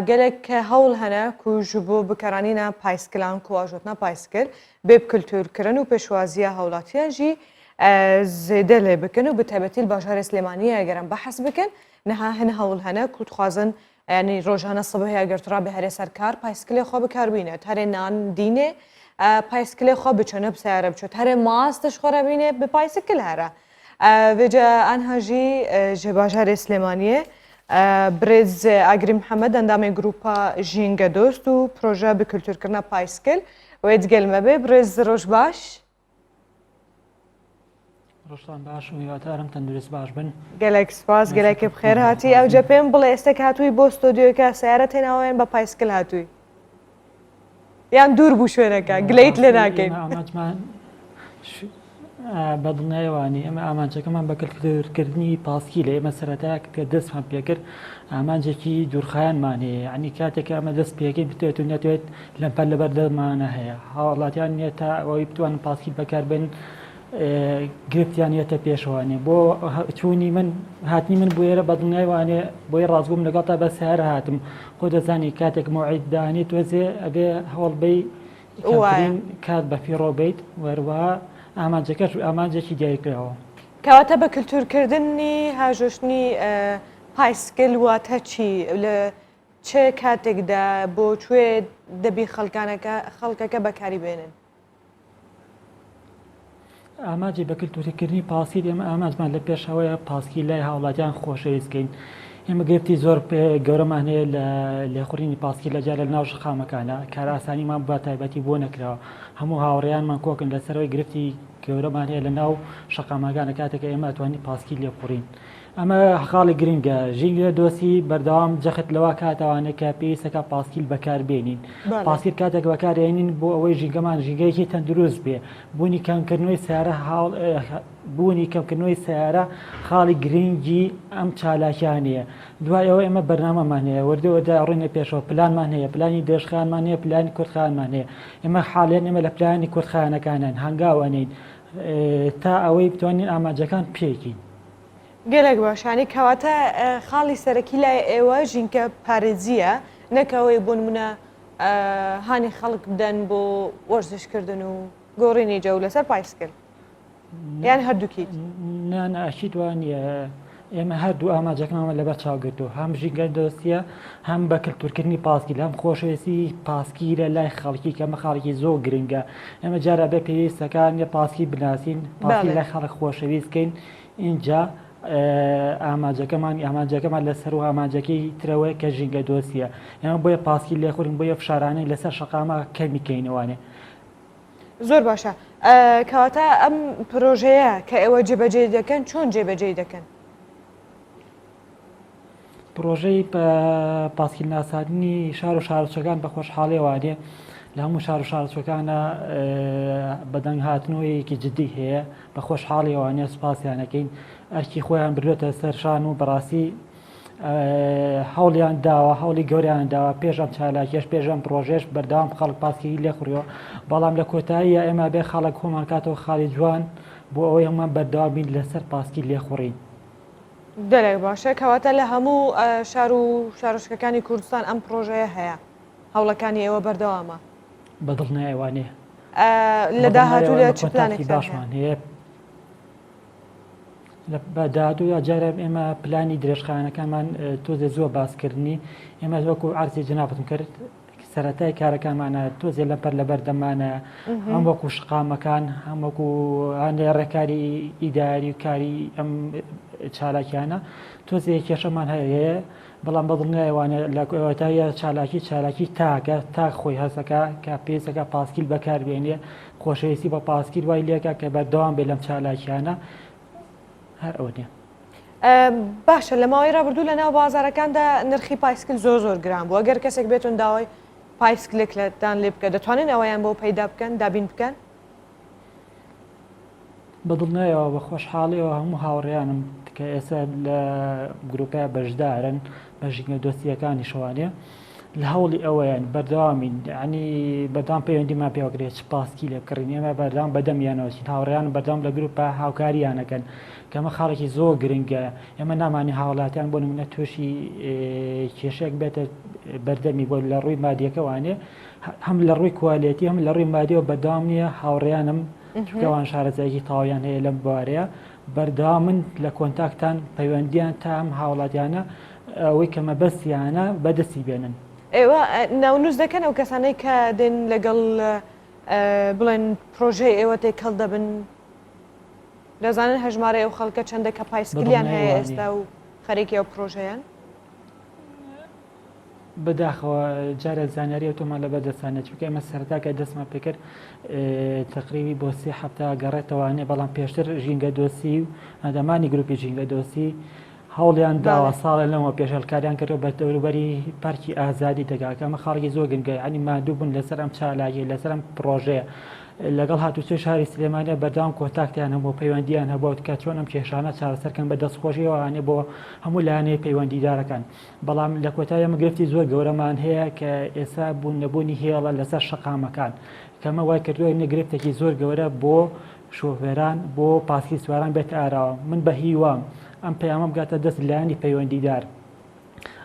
گلک هول هنه کو جبو بکرانینا پایسکلان کو آجوتنا پایسکل بیب کلتور کردن و پیشوازی هولاتیان جی زیده لی بکن و بتابتی الباشار سلیمانیه اگرم بحث بکن نه هن هول هنه کو تخوازن یعنی روزانه صبح اگر ترا به هر سرکار پایسکل خواب کار بینه تر نان دینه پایسکل خواب بچنه بسیار بچه تر ماستش خورا بینه به پایسکل هره و جا آنها جی جباشار سلیمانیه برێز ئاگری محەممەد ئەندامی گروپە ژینگە دۆست و پرۆژە بکولتورکردنە پایسکل وێ گەلمە بێ برێز ڕۆژ باش ڕۆژتان باش و هیواتارم تەندروست باش بن گەلێک سپاس گەلێکی بخێر هاتی ئەو جە پێم بڵێ ئێستا هاتووی بۆ ستۆدیۆکە سیارە تێناوەیان بە پایسکل هاتووی یان دوور بوو شوێنەکە گلەیت لێ ناکەین ئاماجمان بەدڵنایوانی ئەمە ئامانجەکەمان بە کردکردنی پاسکی لە ئێمە سەرەتا کە دەستمان پێکرد ئامانجێکی دوورخایانمان هەیە عنی کاتێکە ئەمە دەست پێکەین بتوێت و نەتوێت لەمپەر لەبەردەمانە هەیە هاوڵاتیان نیە تا ئەوەی بتوانن پاسکی بەکاربن گرفتیانەتە پێشوانێ بۆ چوونی من هاتنی من بۆ ئێرە بەدڵنایوانێ بۆی ڕازگوم لەگەڵتا بە سیارە هاتم خۆ دەزانی کاتێک مۆعید دانی توێزێ ئەبێ هەوڵبەی کات بە پیرۆبیت وەروەها ئامانجەکەش ئامانجێکی دیاریکراوە کەواتە بە کللتورکردنی هاژۆشتنی پایسکل واتە چی لە چه کاتێکدا بۆ کوێ دەبی خەڵکەکە بەکاری بێنن ئاماجی بە کللتوریکردنی پاسی ئێمە ئاماجمان لە پێشەوەیە پاسکی لای هاوڵاتیان خۆشەویستکەین ئێمە گرفتی زۆر گەورەمان هەیە لە لێخوڕینی پاسکی لەجار لە ناو شقامەکانە کار ئاسانیمان بە تایبەتی بۆ نەکراوە هەموو هاوڕێیانمان کۆکن لەسەرەوەی گرفتی گەورەمان هەیە لە ناو شقامەکانە کاتێکە ئێمە ئەتوانی پاسکی لێخوڕین ئەمە خاڵی گرنگە ژینگە دۆسی بەردەوام جەخت لەوە کاتەوانە کە پێویستەکە پاسکیل بەکاربێنین پاسکیل کاتێک بەکارێنین بۆ ئەوەی ژینگەمان ژینگەیەکی تەندروست بێ بوونی کەمکردنەوەی سیارە بوونی کەمکردنەوەی سیارە خاڵی گرنگی ئەم چالاکیانەیە دوای ئەوە ئێمە بەرنامەمان هەیە وەردەوەدا ڕوونە پێشەوە پلانمان هەیە پلانی دێشخانمان هەیە پلانی کورتخانمان هەیە ئێمە حاڵێن ئێمە لە پلانی کورتخانەکانان هەنگاوانین تا ئەوەی بتوانین ئاماجەکان پێکین گەلێک باشانی کەواتە خاڵی سەرەکی لای ئێوە ژینکە پارێزیە نەکەوەی بۆ نمونە هانی خەڵک بدەن بۆ وەرزشکردن و گۆڕینی جەو لەسەر پایسکل یان هەردووکیت نانئاشیت وانە ئێمە هەردوو ئاماجەکانمە لەبەر چاوگرتو هەم ژینگە دۆستیە هەم بە کللتورکردنی پاسکیل هەم خۆشەویستی پاسکیرە لای خەڵکی کەمە خاڵکی زۆر گرنگە ئێمە جارە بە پێویستەکان یە پاسکی بناسیین پاسکی لای خەڵک خۆشەویستکەین اینجا ئامانجەکەمان لەسەر و ئامانجەکەی ترەوەی کە ژینگە دۆسیە ئێمە بۆیە پاسکی لێخورین بۆیە فشارانەی لەسەر شقامە کەمیکەینەوانێ زۆر باشە کەواتە ئەم پرۆژەیە کە ئێوە جێبەجێ دەکەن چۆن جێبەجێ دەکەن پرۆژەی پاسکیل ناسادنی شار و شارچەکان بە خۆشحاڵێوانێ لە هەموو شار و شارچەکانە بەدەنگ هاتنەوەیەکی جدی هەیە بە خۆشحاڵیەوانێ سوپاسیانەکەین ئەرکی خۆیان بردوێتە سەرشان و بەڕاستی هەوڵیان داوە هەوڵی گەوریان داوە پێشم چالاکیش پێشم پرۆژێش بەردەوام خەڵک پاسکی لێخوڕیەوە بەڵام لە کۆتاییە ئێمە بێ خەڵک خۆمان کاتەوە خاڵی جوان بۆ ئەوەی هەمان بەردەوامین لەسەر پاسکی لێخوڕین دەرێک باشە کەواتە لە هەموو شار و شارۆچکەکانی کوردستان ئەم پرۆژەیە هەیە هەوڵەکانی ئێوە بەردەوامە بەدڵنایوانێ لە داهاتوو لە چ پلانێک باشمان هەیە بە داهاتوو یا جارە ئێمە پلانی درێژخانەکانمان تۆزێ زۆر باسکردنی ئێمە وەکو عەرزی جەنابەتم کرد سەرەتای کارەکانمانە تۆزێ لەپەر لەبەردەمانە هەم وەکو شقامەکان هەم وەکو هەندێک ڕێکاری ئیداری و کاری ئەم چالاکیانە تۆزێ کێشەمان هەیە بەڵام بەدڵنیایوانە لە کۆتاییە چالاکی تاکە تا خۆی هەسەکە کە پێویستەکە پاسکیل بەکاربێنێ خۆشەویستی بە پاسکیل وای لێکە کە بەردەوام بێ لەم چالاکیانە هەر ئەوە نیە باشە لە ماوەی ڕابردوو لە ناو بازارەکاندا نرخی پایسکل زۆر گران بوو ئەگەر کەسێک بێتون داوای پایسکلێک لەتان لێ بکە دەتوانین ئەوەیان بۆ پەیدا بکەن دابین بکەن بەدڵنایەوە بە خۆشحاڵیەوە هەموو هاوڕێیانم کە ئێستا لە گروپای بەشدارن بە ژینگە دۆستیەکانی شەوانێ لە هەوڵی ئەوەیان بەردەوامین ینی بەردەوام پەیوەندیمان پێوەگرێت چ پاسکی لێ بکڕین ئێمە بەردەوام بەدەمیانەوەچین هاوڕێیان بەردەوام لە گروپە هاوکاریانەکەن کەمە خاڵێکی زۆر گرنگە ئێمە نامانی هاوڵاتیان بۆ نمونە تووشی کێشێک بێتە بەردەمی بۆ لە ڕووی مادیەکەوانێ هەم لە ڕووی کوالێتی هەم لە ڕووی مادیەوە بەردەوام نییە هاوڕێیانم چکەوان شارەزایکی تاویان هەیە لەم بوارەیە بەردەوامن لە کۆنتاکتان پەیوەندیان تا ئەم هاوڵاتیانە ئەوەی کە مەبەستیانە بەدەستی بێنن ئێوە ناونووس دەکەن ئەو کەسانەی کە دێن لەگەڵ بڵێن پرۆژەی ئێوە تێکەڵ دەبن دەزانن هەژمارە ئەو خەڵکە چەندە کە پایسکلیان هەیە ئێستا و خەریکی ئەو پرۆژەیان بەداخەوە جارە زانیاری ئۆتۆمان لە بەردەستانێت چونکە ئێمە سەرەتاکە دەستمان پێکرد تقریبی بۆ 3 هەفتە گەڕێتەوانێ بەڵام پێشتر ژینگە دۆسی و ئەندامانی گروپی ژینگە دۆسی هەوڵیان داوە ساڵە لەمەوە پێشەلکاریان کردەوە بە دەوروبەری پارکی ئازادی دەگاکە ئەمە خاڵی زۆر گرنگە ینی مادوو بوون لەسەر ئەم چالاگی لەسەر ئەم پرۆژەیە لەگەڵ هاتوچۆی شاری سلێمانە بەردەوام کۆتاکتیان هەبوو پەیوەندیان هەبوو کە چۆن ئەم کێشانە چارەسەرکەن بە دەستخۆشیەوەوانێ بۆ هەموو لایەنەی پەیوەندیدارەکان بەڵام لە کۆتایی ئەمە گرفتی زۆر گەورەمان هەیە کە ئێستا بوون نەبوونی هێڵە لەسەر شەقامەکان کەمە وای کردووە نەگرفتێکی زۆر گەورە بۆ شۆفێران بۆ پاسکی سواران بێت ئاراوە من بە هیوام ئەم پەیامە بگاتە دەست لایەنی پەیوەندیدار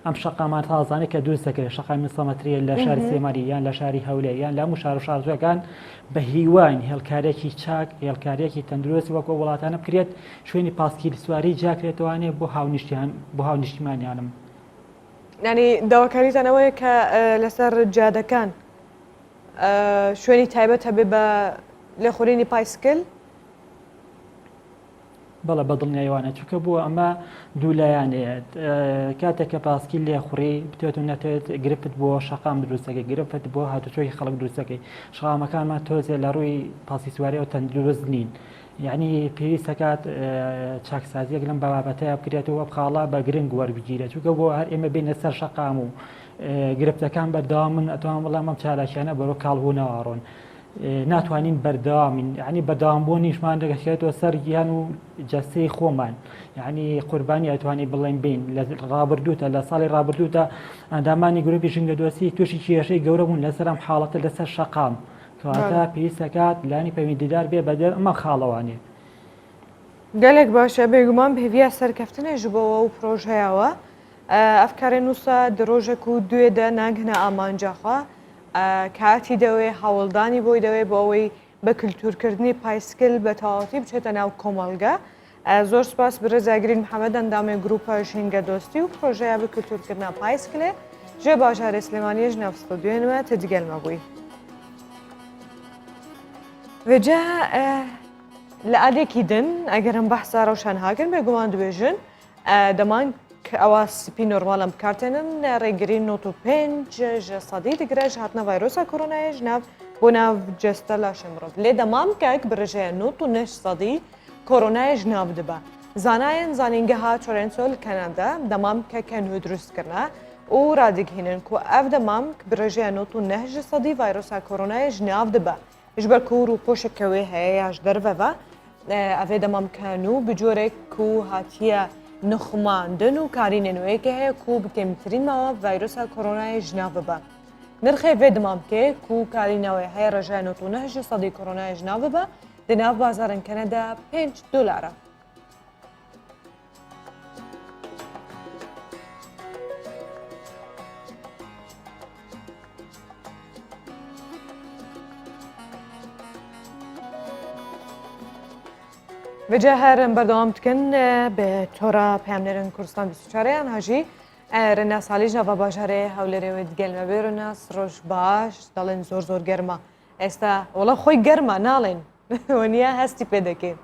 ئەم شەقامان تازانێت کە دروست دەکرێت شەقای مسەمەتریە لە شاری سێماری یان لە شاری هەولێر یان لە هەموو شار و شارجۆکان بە هیوان هێڵکارێکی چاک هێڵکارێکی تەندروستی وەکو وڵاتانە بکرێت شوێنی پاسکی سواری جاکرێتوانێ بۆ هاونیشتیمانیانم ینی داواکاریتانەوەیە کە لەسەر جادەکان شوێنی تایبەت هەبێ بە لێخوڕینی پایسکل بەڵە بەدڵنیایوانە چونکە بووە ئەمە دوولایانەیە کاتێک کە پاسکی لێخوڕی بتێت و نەتێت گرفت بۆ شەقام دروستەکەی گرفت بۆ هاتوچۆی خەڵک دروستەکەی شەقامەکانمان تۆزێ لە ڕووی پاسی سواریەوە تەندروست نین یعنی پێویستە کات چاکسازیەک لەم بابەتەیە بکرێتەوە بخاڵا بە گرنگ وەربگیرێت چونکە بۆ هەر ئێمە بینە سەر شەقام و گرفتەکان بەردەوام من ئەتوان وەڵام ئەم چالاکیانە بەرەو کاڵبوونەوەڕۆن ناتوانین بەردەوامین ینی بەردەوامبوونیشمان دەگەشێتەوە سەر گیان و جەستەی خۆمان یعنی قوربانی ئەتوانی بڵێن بین لە ڕابردووتە لە ساڵی ڕابردووتە ئەندامانی گروپی ژینگە دۆسی تووشی کێشەی گەورە بوون لەسەر ئەم حاڵەتە لەسەر شەقام کەواتە پێویستەکات لانی پەیوەندیدار بێ بەدەر ئەمە خاڵەوانێ گەلێک باشە بێگومان بهێویە سەرکەفتنێژ بۆەوە و پرۆژەیەوە ئەفکارێ نووسە درۆژێک و دوێدە ناگهنە ئامانجاخوا کاتی دەوێ هەوڵدانی بۆی دەوێت بۆ ئەوەی بە کللتورکردنی پایسکل بە تەواوەتی بچێتە ناو کۆمەلگە زۆر سپاس برێزاگرین محەممەد ئەندامێ گروپە ژینگە دۆستی و پرۆژەیە بە کللتورکردنا پایسکلێ ژێ باژارێ سلێمانیەش نەفستە دوێنمە تە دیگەلمە بووی وێجا لە ئادێکی دن ئەگەرم بەحسا ڕەوشان هاگرن بێگومان دوێژن دەمان ئەوە سپی نۆرمالم بکارتێنن ڕێگرین 95% دیگرەش هاتنە ڤایرۆسە کۆرۆنایەش ناو بۆ ناو جەستە لاشە مرۆڤ لێ دەمام کەک برژەیە 99% کۆرۆنایەش ناو دەبە زانایەن زانینگەها چۆرێنسۆل کەنەدا دەمام کەکە نوێ دروستکردنا و ڕادگهێنن کو ئەف دەمام برژەیە 99% ڤایرۆسە کۆرۆنایەش ناو دەبە ژبەر کوور و پۆشکەوێ هەیە یاش دەرڤەڤە ئەvê دەمام کەن و بجۆرێک و هاتیە نخماندن و کارینە نوێیەکە هەیە و بتێمترینمەوە ڤایرۆسە کۆرۆنای ژنا ببە نرخێ vê dimamkê ku karînewê heye reja 99% koronayê ji nav bibe di nav bazarên Kanada $5. Vêce herin berdewam dikin bi tora peyamnerên Kurdistan 24yan hajî rena salî ji nava bajarê Hewlêrê wê digelme bê rena roj baş dalên zor germa êsta wala xwe germa nalên waniya hestî pê dike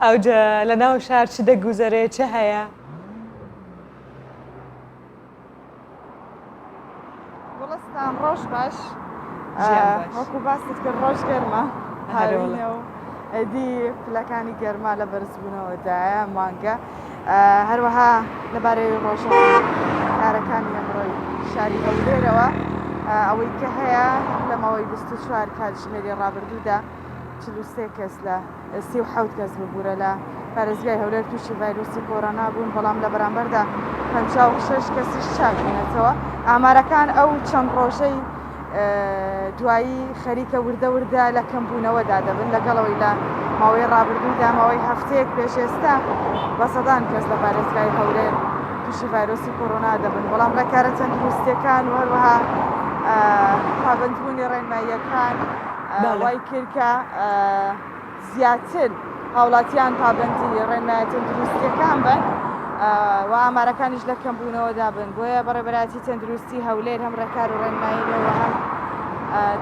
ewce li nav şar çi de guzerê çi heye Gulistan roj baş wekû basî dikir roj germa دی پلەکانی گەرما لە بەرزبوونەوەدایە مانگە هەروەها لەبارەی ڕۆژەوە کارەکانی ئەمڕۆی شاری هەولێرەوە ئەوەی کە هەیە لەمەوەی 24 کاتژمێری ڕابردوودا 43 کەس لە 37 کەس ببوورە لە پارێزگای هەولێر تووشی ڤایرۆسی کۆرۆنا بوون بەڵام لە بەرامبەردا 56 کەسیش چاک بوونەتەوە ئامارەکان ئەو چەند ڕۆژەی دوایی خەریکە وردە لە کەمبوونەوەدا دەبن لەگەڵەوەی لە ماوەی ڕابردوودا ماوەی هەفتەیەک پێش ئێستا بە سەدان کەس لە پارێزگای هەولێر تووشی ڤایرۆسی کۆرۆنا دەبن بەڵام ڕێکارە تەندروستیەکان و هەروەها پابەندبوونی ڕێنماییەکان وای کردکە زیاتر هاوڵاتیان پابەندی ڕێنمایە تەندروستیەکان بن و ئامارەکانیش لە کەمبوونەوەدا بن بۆیە بەڕێبەراتی تەندروستی هەولێر هەم ڕێکار و ڕێنماییەوە هەم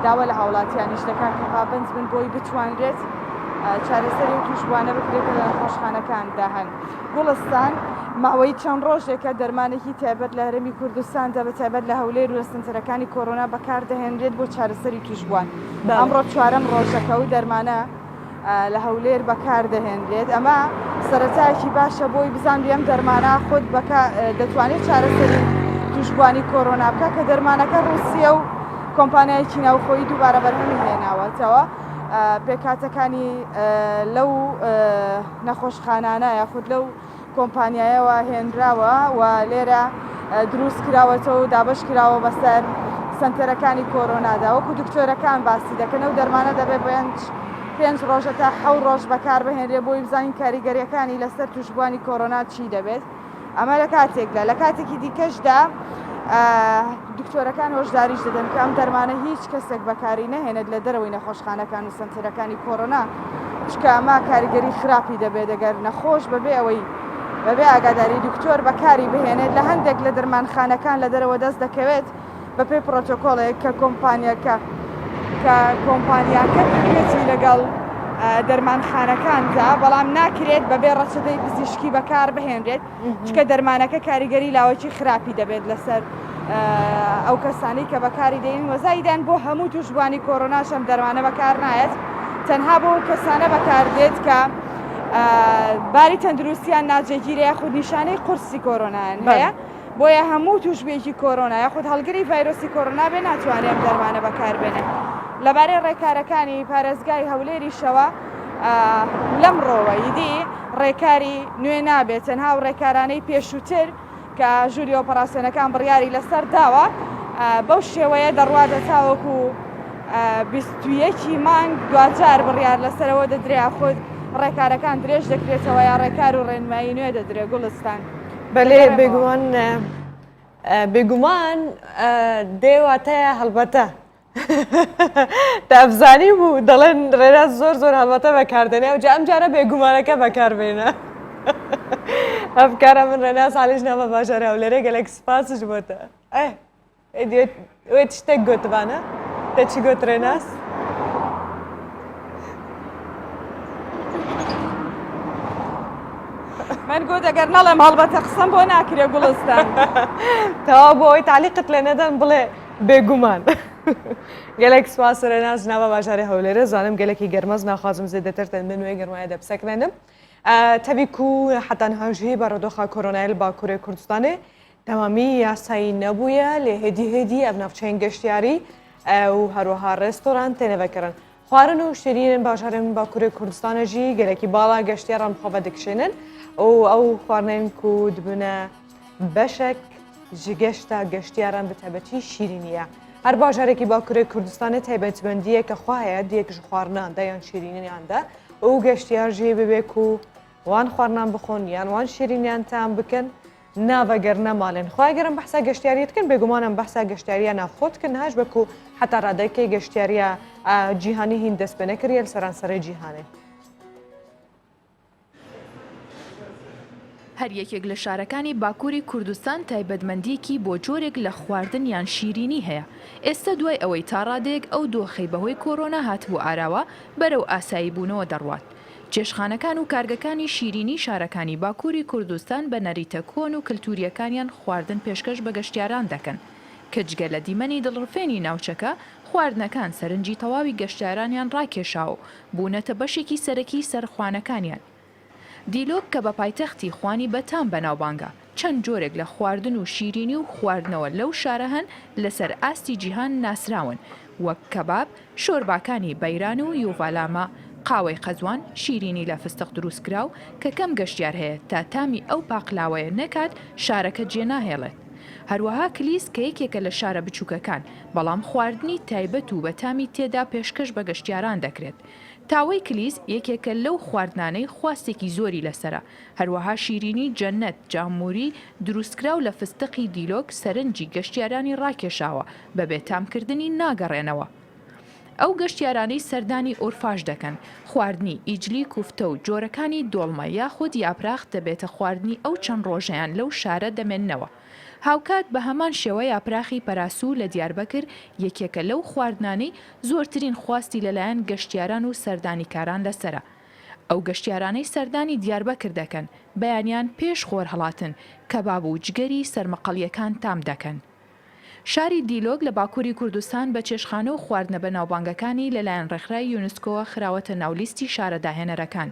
داوا لە هاوڵاتیانیش دەکات کە پابەند بن بۆی بتوانرێت چارەسەری و توشبوانە بکرێتە لە نەخۆشخانەکاندا هەن گوڵستان ماوەی چەند ڕۆژێکە دەرمانێکی تایبەت لە هەرێمی کوردستاندا بە تایبەت لە هەولێر و لە سنتەرەکانی کۆرۆنا بەکاردەهێنرێت بۆ چارەسەری توشبووان. ئەمڕۆ چوارەم ڕۆژەکە و دەرمانە لە هەولێر بەکاردەهێنرێت. ئەمە سەرەتایەکی باشە بۆی بزانبی ئەم دەرمانە خۆت دەتوانێت چارەسەری توشبوانی کۆرۆنا بکە کە دەرمانەکە ڕوسیە و کۆمپانیایکی ناوخۆی دووبارە بەرهەمی هێناوەتەوە. پێکاتەکانی لەو نەخۆشخانانە یاخود لەو کۆمپانیایەوە هێنراوە و لێرە دروست کراوەتەوە و دابش کراوە بەسەر سنتەرەکانی کۆرۆنادا. وەکو دکتۆرەکان باسی دەکەن و دەرمانە دەبێت پێنج ڕۆژە تا 7 ڕۆژ بەکار بهێنرێ بۆی بزانین کاریگەریەکانی لەسەر توشبوانی کۆرۆنا چی دەبێت. ئەمە لە کاتێکدا لە کاتێکی دیکەشدا دکتۆرەکان هۆشداریش دەدەن کە ئەم دەرمانە هیچ کەسێک بەکاری نەهێنێت لە دەرەوەی نەخۆشخانەکان و سنتەرەکانی کۆرۆنا، چکە ئەمە کاریگەری خراپی دەبێت دەگەر نەخۆش بەبێ ئەوەی بەبێ ئاگاداری دکتۆر بەکاری بهێنێت لە هەندێک لە دەرمانخانەکان لە دەرەوە دەست دەکەوێت بەپێی پرۆتۆکۆڵێک کە کۆمپانیاکە پێچی لەگەڵ دەرمانخانەکاندا، بەڵام ناکرێت بەبێ ڕەچەدەی پزیشکی بەکار بهێنرێت، چکە دەرمانەکە کاریگەری لاوەکی خراپی دەبێت لەسەر ئەو کەسانی کە بەکاری دێن. وەزایدان بۆ هەموو توشبوانی کۆرۆناش ئەم دەرمانە بەکار نایەت، تەنها بۆ کەسانە بەکاردێت کە باری تەندروستیان ناجێگیرە یاخود نیشانەی قورسی کۆرۆنایان هەیە. بۆیە هەموو توشبێکی کۆرۆنا یاخود هەڵگری ڤایرۆسی کۆرۆنا بێ ناتوانێت ئەم دەرمانە بەکاربێنێ. لەبارەی ڕێکارەکانی پارێزگای هەولێریشەوە لەمڕۆوە ئیدی ڕێکاری نوێ نابێت، تەنها و ڕێکارانەی پێشووتر کە ژووری ئۆپەراسیۆنەکان بڕیاری لەسەر داوە بەو شێوەیە دەڕواتە تاوەکو 21 مانگ دوجار بڕیار لەسەرەوە دەدرێت خۆت ڕێکارەکان درێژ دەکرێتەوە یا ڕێکار و ڕێنمایی نوێ دەدرێت. گوڵستان بەلێ بێگومان دێواتەیە هەڵبەتە تافزانی بوو دەڵێن ڕێرا زۆر هەڵبەتە بەکاردێنێ و ئەم جارە بێگومانەکە بەکاربێنە. ئەفکارە من ڕێناس حالیش نامە باشارە و لێرە گەلێک سپاسش بۆتە. وێ شتێک گوتبانە دەچی گوت ڕێناس؟ من گوت ئەگەر نەڵێم هەڵبەتە قسەم بۆ ناکرێ گوڵستان. تەوا بۆ ئەوی تعلیقت لێ نەدەن بڵێ بێگومان. گەلێک سواس ڕێناس ناوە باژارێ هەولێرە زانم گەلێکی گەرمەز ناخوازم زێدەتر تەنبێ نوێی گەرمایە دەبسەکرێنم. تەبیک و حتا نهاژی بەڕێدۆخە کۆرۆنای لە باکوورێ کوردستانê تەوامی یاسایی نەبووە لێ هێدی ئەم ناوچەین گەشتیاری و هەروەها ڕێستۆران تێنەڤەکردن. خواردن و شیرینên bajarên Bakurê Kurdistanê jî gelekî bala geştyaran xwe dikişînin û ew xwarinên ku dibine beşek ji geşta geştyaran bi tebetî şîrînî ye. Her bajarekî Bakurê Kurdistanê taybetmendiyeke xwe heye diyek ji xwarinan de yan şîrîniyan de û geştyar jî bibe ku wan xwarinan bixwin yan wan şîrîniyan tam bikin ناوەگەرنە ماڵێن خواگەرم بەحسا گەشتیاریتکن بێگومانم بەحسا گەشتیاریە ناوخۆتکن هەش بەکو حتا ڕادەکەی گەشتیاریە جیهانی هین دەست پێ نەکردە لە سەرانسەرەی جیهانێ. هەر یەکێک لە شارەکانی باکووری کوردستان تایبەتمەندیەکی بۆ جۆرێک لە خواردن یان شیرینی هەیە. ئێستا دوای ئەوەی تا ڕادێک ئەو دۆخەی بەهۆی کۆرۆنا هاتبوو ئاراوە بەرەو ئاسایی بوونەوە دەڕوات. جێشخانەکان و کارگەکانی شیرینی شارەکانی باکووری کوردستان بە نەریتە کۆن و کللتوریەکانیان خواردن پێشکەش بە گەشتیاران دەکەن کە جگە لە دیمەنی دڵڕفێنی ناوچەکە خواردنەکان سەرنجی تەواوی گەشتیارانیان ڕاکێشاوە بوونەتە بەشێکی سەرەکی سەرخوانەکانیان. دیلۆک کە بە پایتەختی خوانی بەتام بەناوبانگە چەند جۆرێک لە خواردن و شیرینی و خواردنەوە لەو شارە هەن لەسەر ئاستی جیهان ناسراون وەک کەباب، شۆرباکانی بەیران و یۆڤالامە، قاوەی قەزوان، شیرینی لە فستق دروستکراو کە کەم گەشتیار هەیە تا تامی ئەو پاقلاوەیە نەکات شارەکە جێناهێڵێت. هەروەها کلیس کە یەکێکە لە شارە بچووکەکان بەڵام خواردنی تایبەت و بەتامی تێدا پێشکەش بە گەشتیاران دەکرێت. تاوەی کلیس یەکێکە لەو خواردنانەی خواستێکی زۆری لەسرە. هەروەها شیرینی جەنەت جاموری دروستکراو لە فستقی دیلۆک سەرنجی گەشتیارانی ڕاکێشاوە بە بێتامکردنی ناگەڕێنەوە. ئەو گەشتیارانەی سەردانی ئۆرفاش دەکەن خواردنی ئیجلی کوفتە و جۆرەکانی دۆڵمە یاخود یاپراخ دەبێتە خواردنی ئەو چەند ڕۆژەیان لەو شارە دەمێننەوە. هاوکات بە هەمان شێوە یاپراخی پەراسوو لە دیاربەکر یەکێکە لەو خواردنانەی زۆرترین خواستی لەلایەن گەشتیاران و سەردانیکاران لەسرە. ئەو گەشتیارانەی سەردانی دیاربەکر دەکەن بەیانیان پێش خۆر هەڵاتن کە باب و جگەری سەرمەقەڵیەکان تام دەکەن. شاری دیلۆگ لە باکووری کوردستان بە چێشخانە و خواردنە بە ناوبانگەکانی لەلایەن ڕێکخرای یونسکۆ خراوەتە ناولیستی شارە داهێنەرەکان.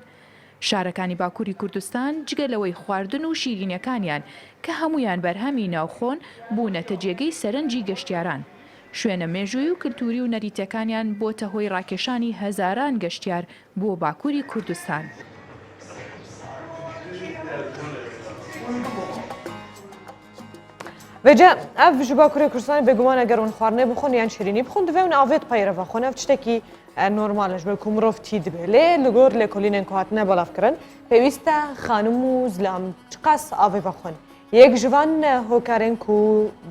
شارەکانی باکووری کوردستان جگە لەوەی خواردن و شیرینەکانیان کە هەمویان بەرهەمی ناوخۆن بوونەتە جێگەی سەرنجی گەشتیاران. شوێنە مێژووی و کللتوری و نەریتەکانیان بۆتە هۆی ڕاکێشانی هەزاران گەشتیار بۆ باکووری کوردستان. Vêce ev ji Bakurê Kurdistanê bêguman eger hûn xwarinê bixwin yan şîrînî bixwin divê hûn avê dipeyre vexwin ev tiştekî normal e ji ber ku mirov tî dibe lê li gor lêkolînên ku hatine belavkirin pêwîst e xanim û zilam çi qas avê vexwin yek ji van hokarên ku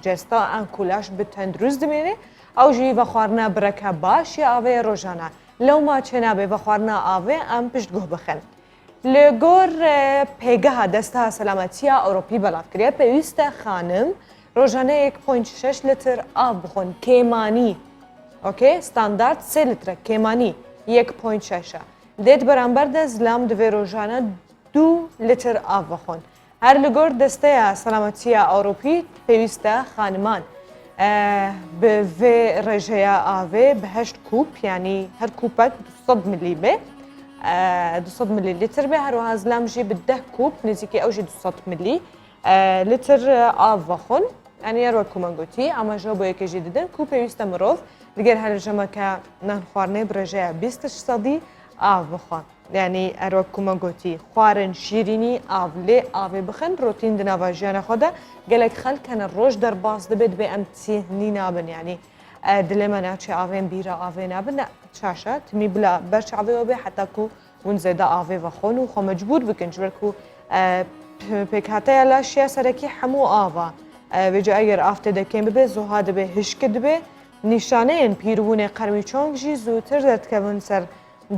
cesta an kulaş bi tendrûst dimêne ew jî vexwarina bireke baş ya avê rojana lewma çê nabe vexwarina avê em piştgoh bixin. Li gor pêgeha desteha selametiya Ewropî belavkiriye pêwîst e xanim rojane 1.6 litr av bixwin kêmanî. Okay? Standard 3 litre kêmanî 1.6 dêt beramber de zilam divê rojane 2 litr av vexwin. Her li gor desteya selametiya Ewropî pêwîst e xaniman bi vê rejeya avê bi 8 kûp yanî her kûpek 200 milî bê 200 milîlîtr bê her wiha zilam jî bi 10 kûp nêzîkî ew jî 200 milî litr av vexwin. Yani yer wek ku me gotî ama ji bo yekê jî didin ku pêwîst e mirov diger herjemeke nan xwarinê bi rejeya 20 sedî av bixwe. Yani er wek ku me gotî xwarin şîrînî av lê avê bixin rotîn di nava jiyana xwe de gelek xelk hene roj derbas dibe dibe em tîhnî nabin yani dilê me naçe avên bîra avê nabin ne çaşe timî bila berç avê we bê heta ku hûn zêde avê vexwin û xwe mecbûr bikin ji ber ku pêkhateya laşiya serekî hemû ava vêce eger av tê dekên bibe zoha dibe hişke dibe nîşaneyên pîrbûnê qermîçong jî zûtir derdikevin ser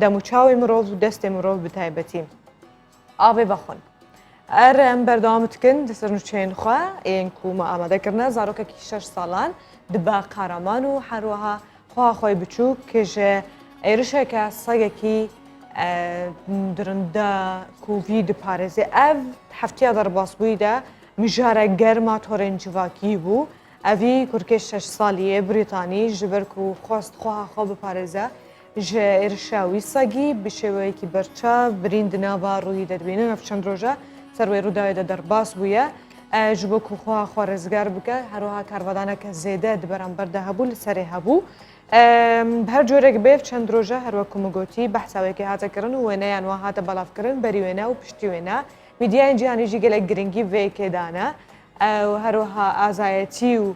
dem û çawê mirov û destê mirov bi taybetî. Avê vexwin. Er em berdewam dikin di sirnûçeyên xwe ên ku me amadekirine zarokekî 6 salan dibe qaraman û her wiha xweha xwe biçûk kê ji êrişeke segekî dirinde ku vî diparêzê ev heftiya derbasbûyî de mijare germa torên civakî bû. Evî kurkê 6 saliyê Brîtanî ji ber ku xwest xweha xwe biparêze ji êrişa wî segî bi şêweyekî berçav birîn di nava rûyî de dibînin ev çend roja ser wê rûdawê de derbas bûye ji bo ku xweha xwe rizgar bike her wiha karvedaneke zêde di beramber de hebû li serê hebû. Her corek bêv çend roja her wek ku me gotî behsa wekê hate kirin û wêneyan wan hate belavkirin berî wêne û piştî wêne. Mîdyayên cîhanî jî gelek giringî vê yekê dane û her wiha azayetî û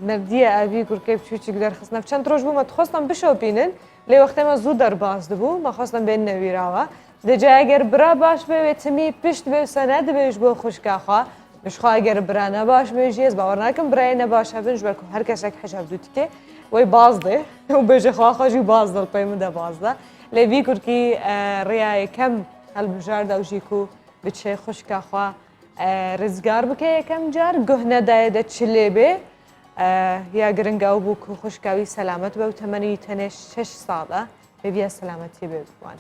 merdiye evî kurkê biçûçik derxistin. Çend roj bû me dixwastin bişopînin lê wextê me zû derbas dibû me xwastin bên newîrawe. Dice eger bira baş bê wê timî pişt bê se nedibe ji bo xwişka xwe ji xwe eger bira nebaş bê jî ez bawer nakim birayê nebaş hebin ji ber ku her kesek hicab dû dike wê baz dê û bêje xwe xwe jî baz dil pey min de baz de. Lê vî kurkî rêya yekem helbijar de ew jî ku biçe xwişka xwe rizgar bike yekem car guh nedayê de çilê bê ya giring ew bû ku xwişka wî selamet be û temenî tenê 6 sal e bêbiya selametî bê wan.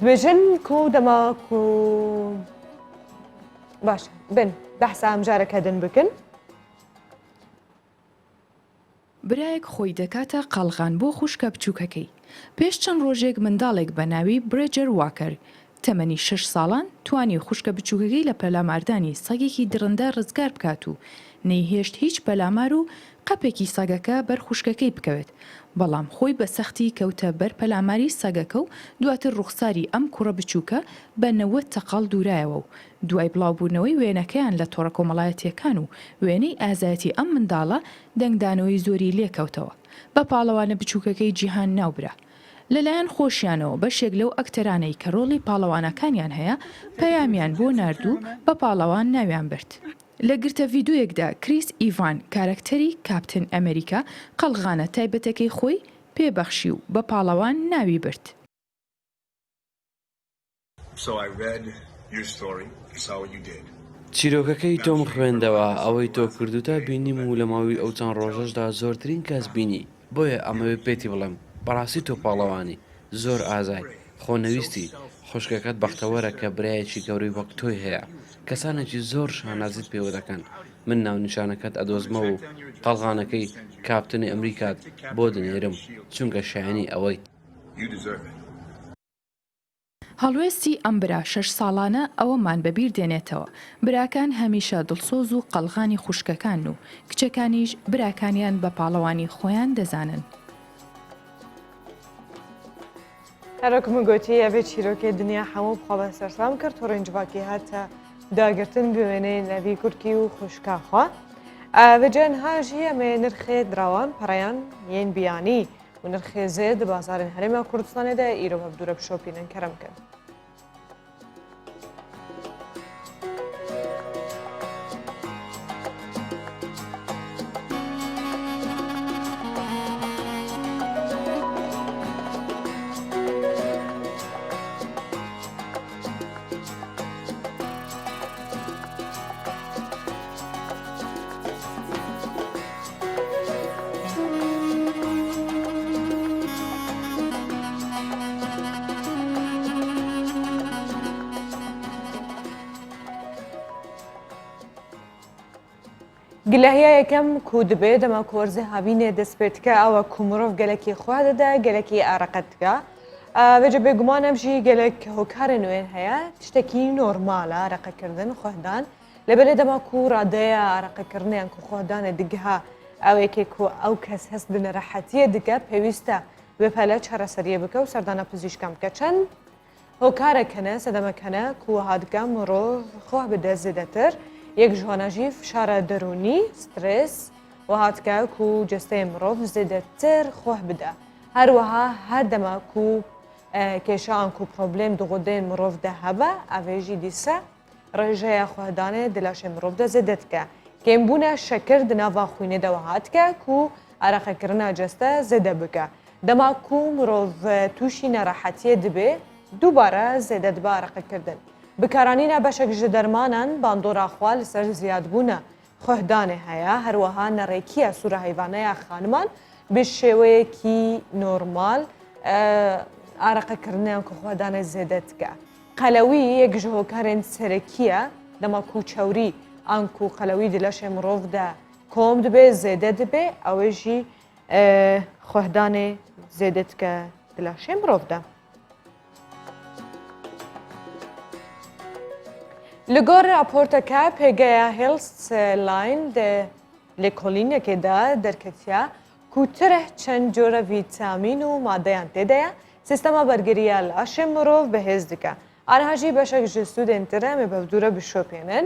Dibêjin ku dema ku baş bin behsa em jareke din bikin. برایەک خۆی دەکاتە قەڵغان بۆ خوشکە بچووکەکەی. پێش چەند ڕۆژێک منداڵێک بە ناوی برێجەر واکەر تەمەنی 6 ساڵان توانی خوشکە بچووکەکەی لە پەلاماردانی سەگێکی درندە ڕزگار بکات و نەیهێشت هیچ پەلامار و قەپێکی سەگەکە بەر خوشکەکەی بکەوێت. بەڵام خۆی بە سەختی کەوتە بەر پەلاماری سەگەکە و دواتر ڕوخساری ئەم کوڕە بچووکە بە 90 تەقاڵ دوورایەوە و دوای بڵاوبوونەوەی وێنەکەیان لە تۆڕە کۆمەڵایەتیەکان و وێنەی ئازایەتی ئەم منداڵە دەنگدانەوەی زۆری لێکەوتەوە بە پاڵەوانە بچووکەکەی جیهان ناوبرا. لەلایەن خۆشیانەوە بەشێک لەو ئەکتەرانەی کە ڕۆڵی پاڵەوانەکانیان هەیە پەیامیان بۆ ناردوو بە پاڵەوان ناویان برد. لە گرتە ڤیدۆیەکدا کریس ئیڤان کارەکتەری کاپتن ئەمریکا قەڵغانە تایبەتەکەی خۆی پێبەخشی و بە پاڵەوان ناوی برد. چیرۆکەکەی تۆم خوێندەوە ئەوەی تۆ کردوتە بینیم و لە ماوەی ئەو چەند ڕۆژەشدا زۆرترین کەس بینی بۆیە ئەمەوێ پێتی بڵێم بەڕاستی تۆ پاڵەوانی زۆر ئازای خۆنەویستی خوشکەکەت بەختەوەرە کە برایەکی گەورەی وەک تۆی هەیە کەسانێکی زۆر شانازیت پێوە دەکەن من ناونیشانەکەت ئەدۆزمە و قەڵغانەکەی کاپتنی ئەمریکات بۆ دنێرم چونکە شایانی ئەوەی هەڵوێستی ئەم برا 6 ساڵانە ئەوەمان بەبیر دێنێتەوە براکان هەمیشە دڵسۆز و قەڵغانی خوشکەکان و کچەکانیش براکانیان بە پاڵەوانی خۆیان دەزانن هەرۆکم گوتی ئەبێ چیرۆکێ دنیا هەموو بخوا بە سەرسام کرد و ڕێنجواکی هاتە داگرتن بوێنەی نەوی کورکی و خوشکاخوا بەجێن هاژی ئەمێ نرخێ دراوان پەڕیان یەن بیانی و نرخێ زێد بازارên herêma Kurdistanê de îro hevdûre bişopînin kerem kin. گلهیا یکم کود به دما کورز هاوینه دسپرت که او کومروف گلکی خواهد ده گلکی عرقت که و جب گمانم جی گلک هکار نوین هیا تشتکی نورماله عرق کردن خواهدان لبله دما کو راده عرق کردن کو خواهدان دیگه او یکی کو او کس هست دن راحتی دیگه پیوسته به پله چهار سریه بکو سردانه پزیشکم که چند هکار کنه سدما کنه کو هادگم رو خواه بده زیدتر یک جوانجی فشار درونی استرس و هاتکه کو جسته مروف زیدتر خواه بده هر وها هر دما کو کشان کو پروبلم دغدین مروف ده هبه اویجی دیسه رجای خواهدانه دلاش مروف ده زیدت که کمبونه شکر دنوا خوینه ده و هاتکه کو عرق کرنا جسته زیده بکه دما کو مروف توشی نراحتی دبه دوباره زیدت به عرق کردن بکارانینا بشک جدرمانان باندورا خوال سر زیاد بونه خواهدانه هیا هر وها نریکیه سوره حیوانه خانمان به شوی کی نورمال عرق کرنه که خواهدانه زیدت که قلوی یک جهوکارن سرکیه دما کوچوری آنکو قلوی دلش مروف ده کمد به زیدت به اوجی خواهدانه زیدت که دلش مروف ده لگور راپورت که پیگه هیلس لاین ده لکولینه که ده در کتیا کوتره چند جور ویتامین و ماده انتیده سیستما برگریه لاش مروف به هز دکه آنها جی بشک جسود انتره می بودوره بشوپینن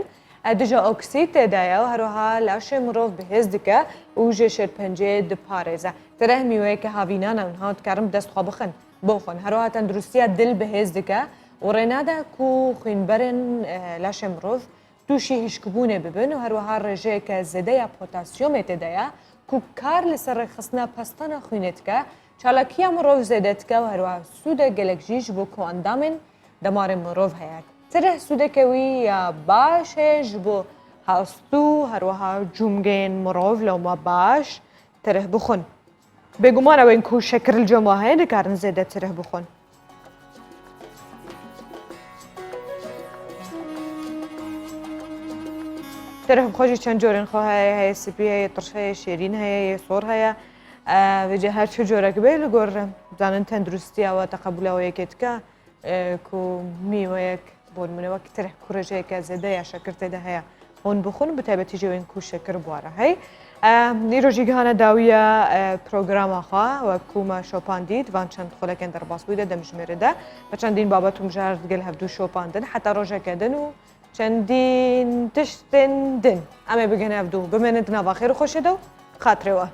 دیجا اکسید ده و هروها لاش مروف به هز دکه و جشر پنجه ده پارزه تره میوه که هاوینان اونها کرم دست خواه بخون هروها تندرستی دل به هز دکه و رنادا کو خوینبرن لاش مروف توشی هشکبونه ببن و هروها رجه که زده یا پوتاسیوم اتدایا کو کار لسر خصنا پستانا خوینت که چالاکیا مروف زدت که و هروها سود گلکجیش بو کو اندامن دمار مروف هیاد تره سود کوی یا باشش بو هاستو هروها جمگین مروف لو ما باش تره بخون بگمان او این کو شکر الجمعه نکارن زده تره بخون تره بخوشی چند جورین خواه هی سپی هی ترش هی شیرین هی سور هی و جه هر چه جوره که بیل گور زنان تندرستی و تقبل و یکیت که کو میوه یک بود منه وقت تره کورجه که زده یا شکرت ده هی اون بخون بتابتی جو این کو شکر بواره هی نیرو جیگهانه داویه پروگرام خواه و کوما شوپان دید وان چند خلکن در باس بوده دمجمره ده و چندین بابتون جارد گل هفدو شوپاندن حتی روژه کدن و چندین تشتن دن اما بگن هفدو بمند نوا خیر خوشه دو خاطره و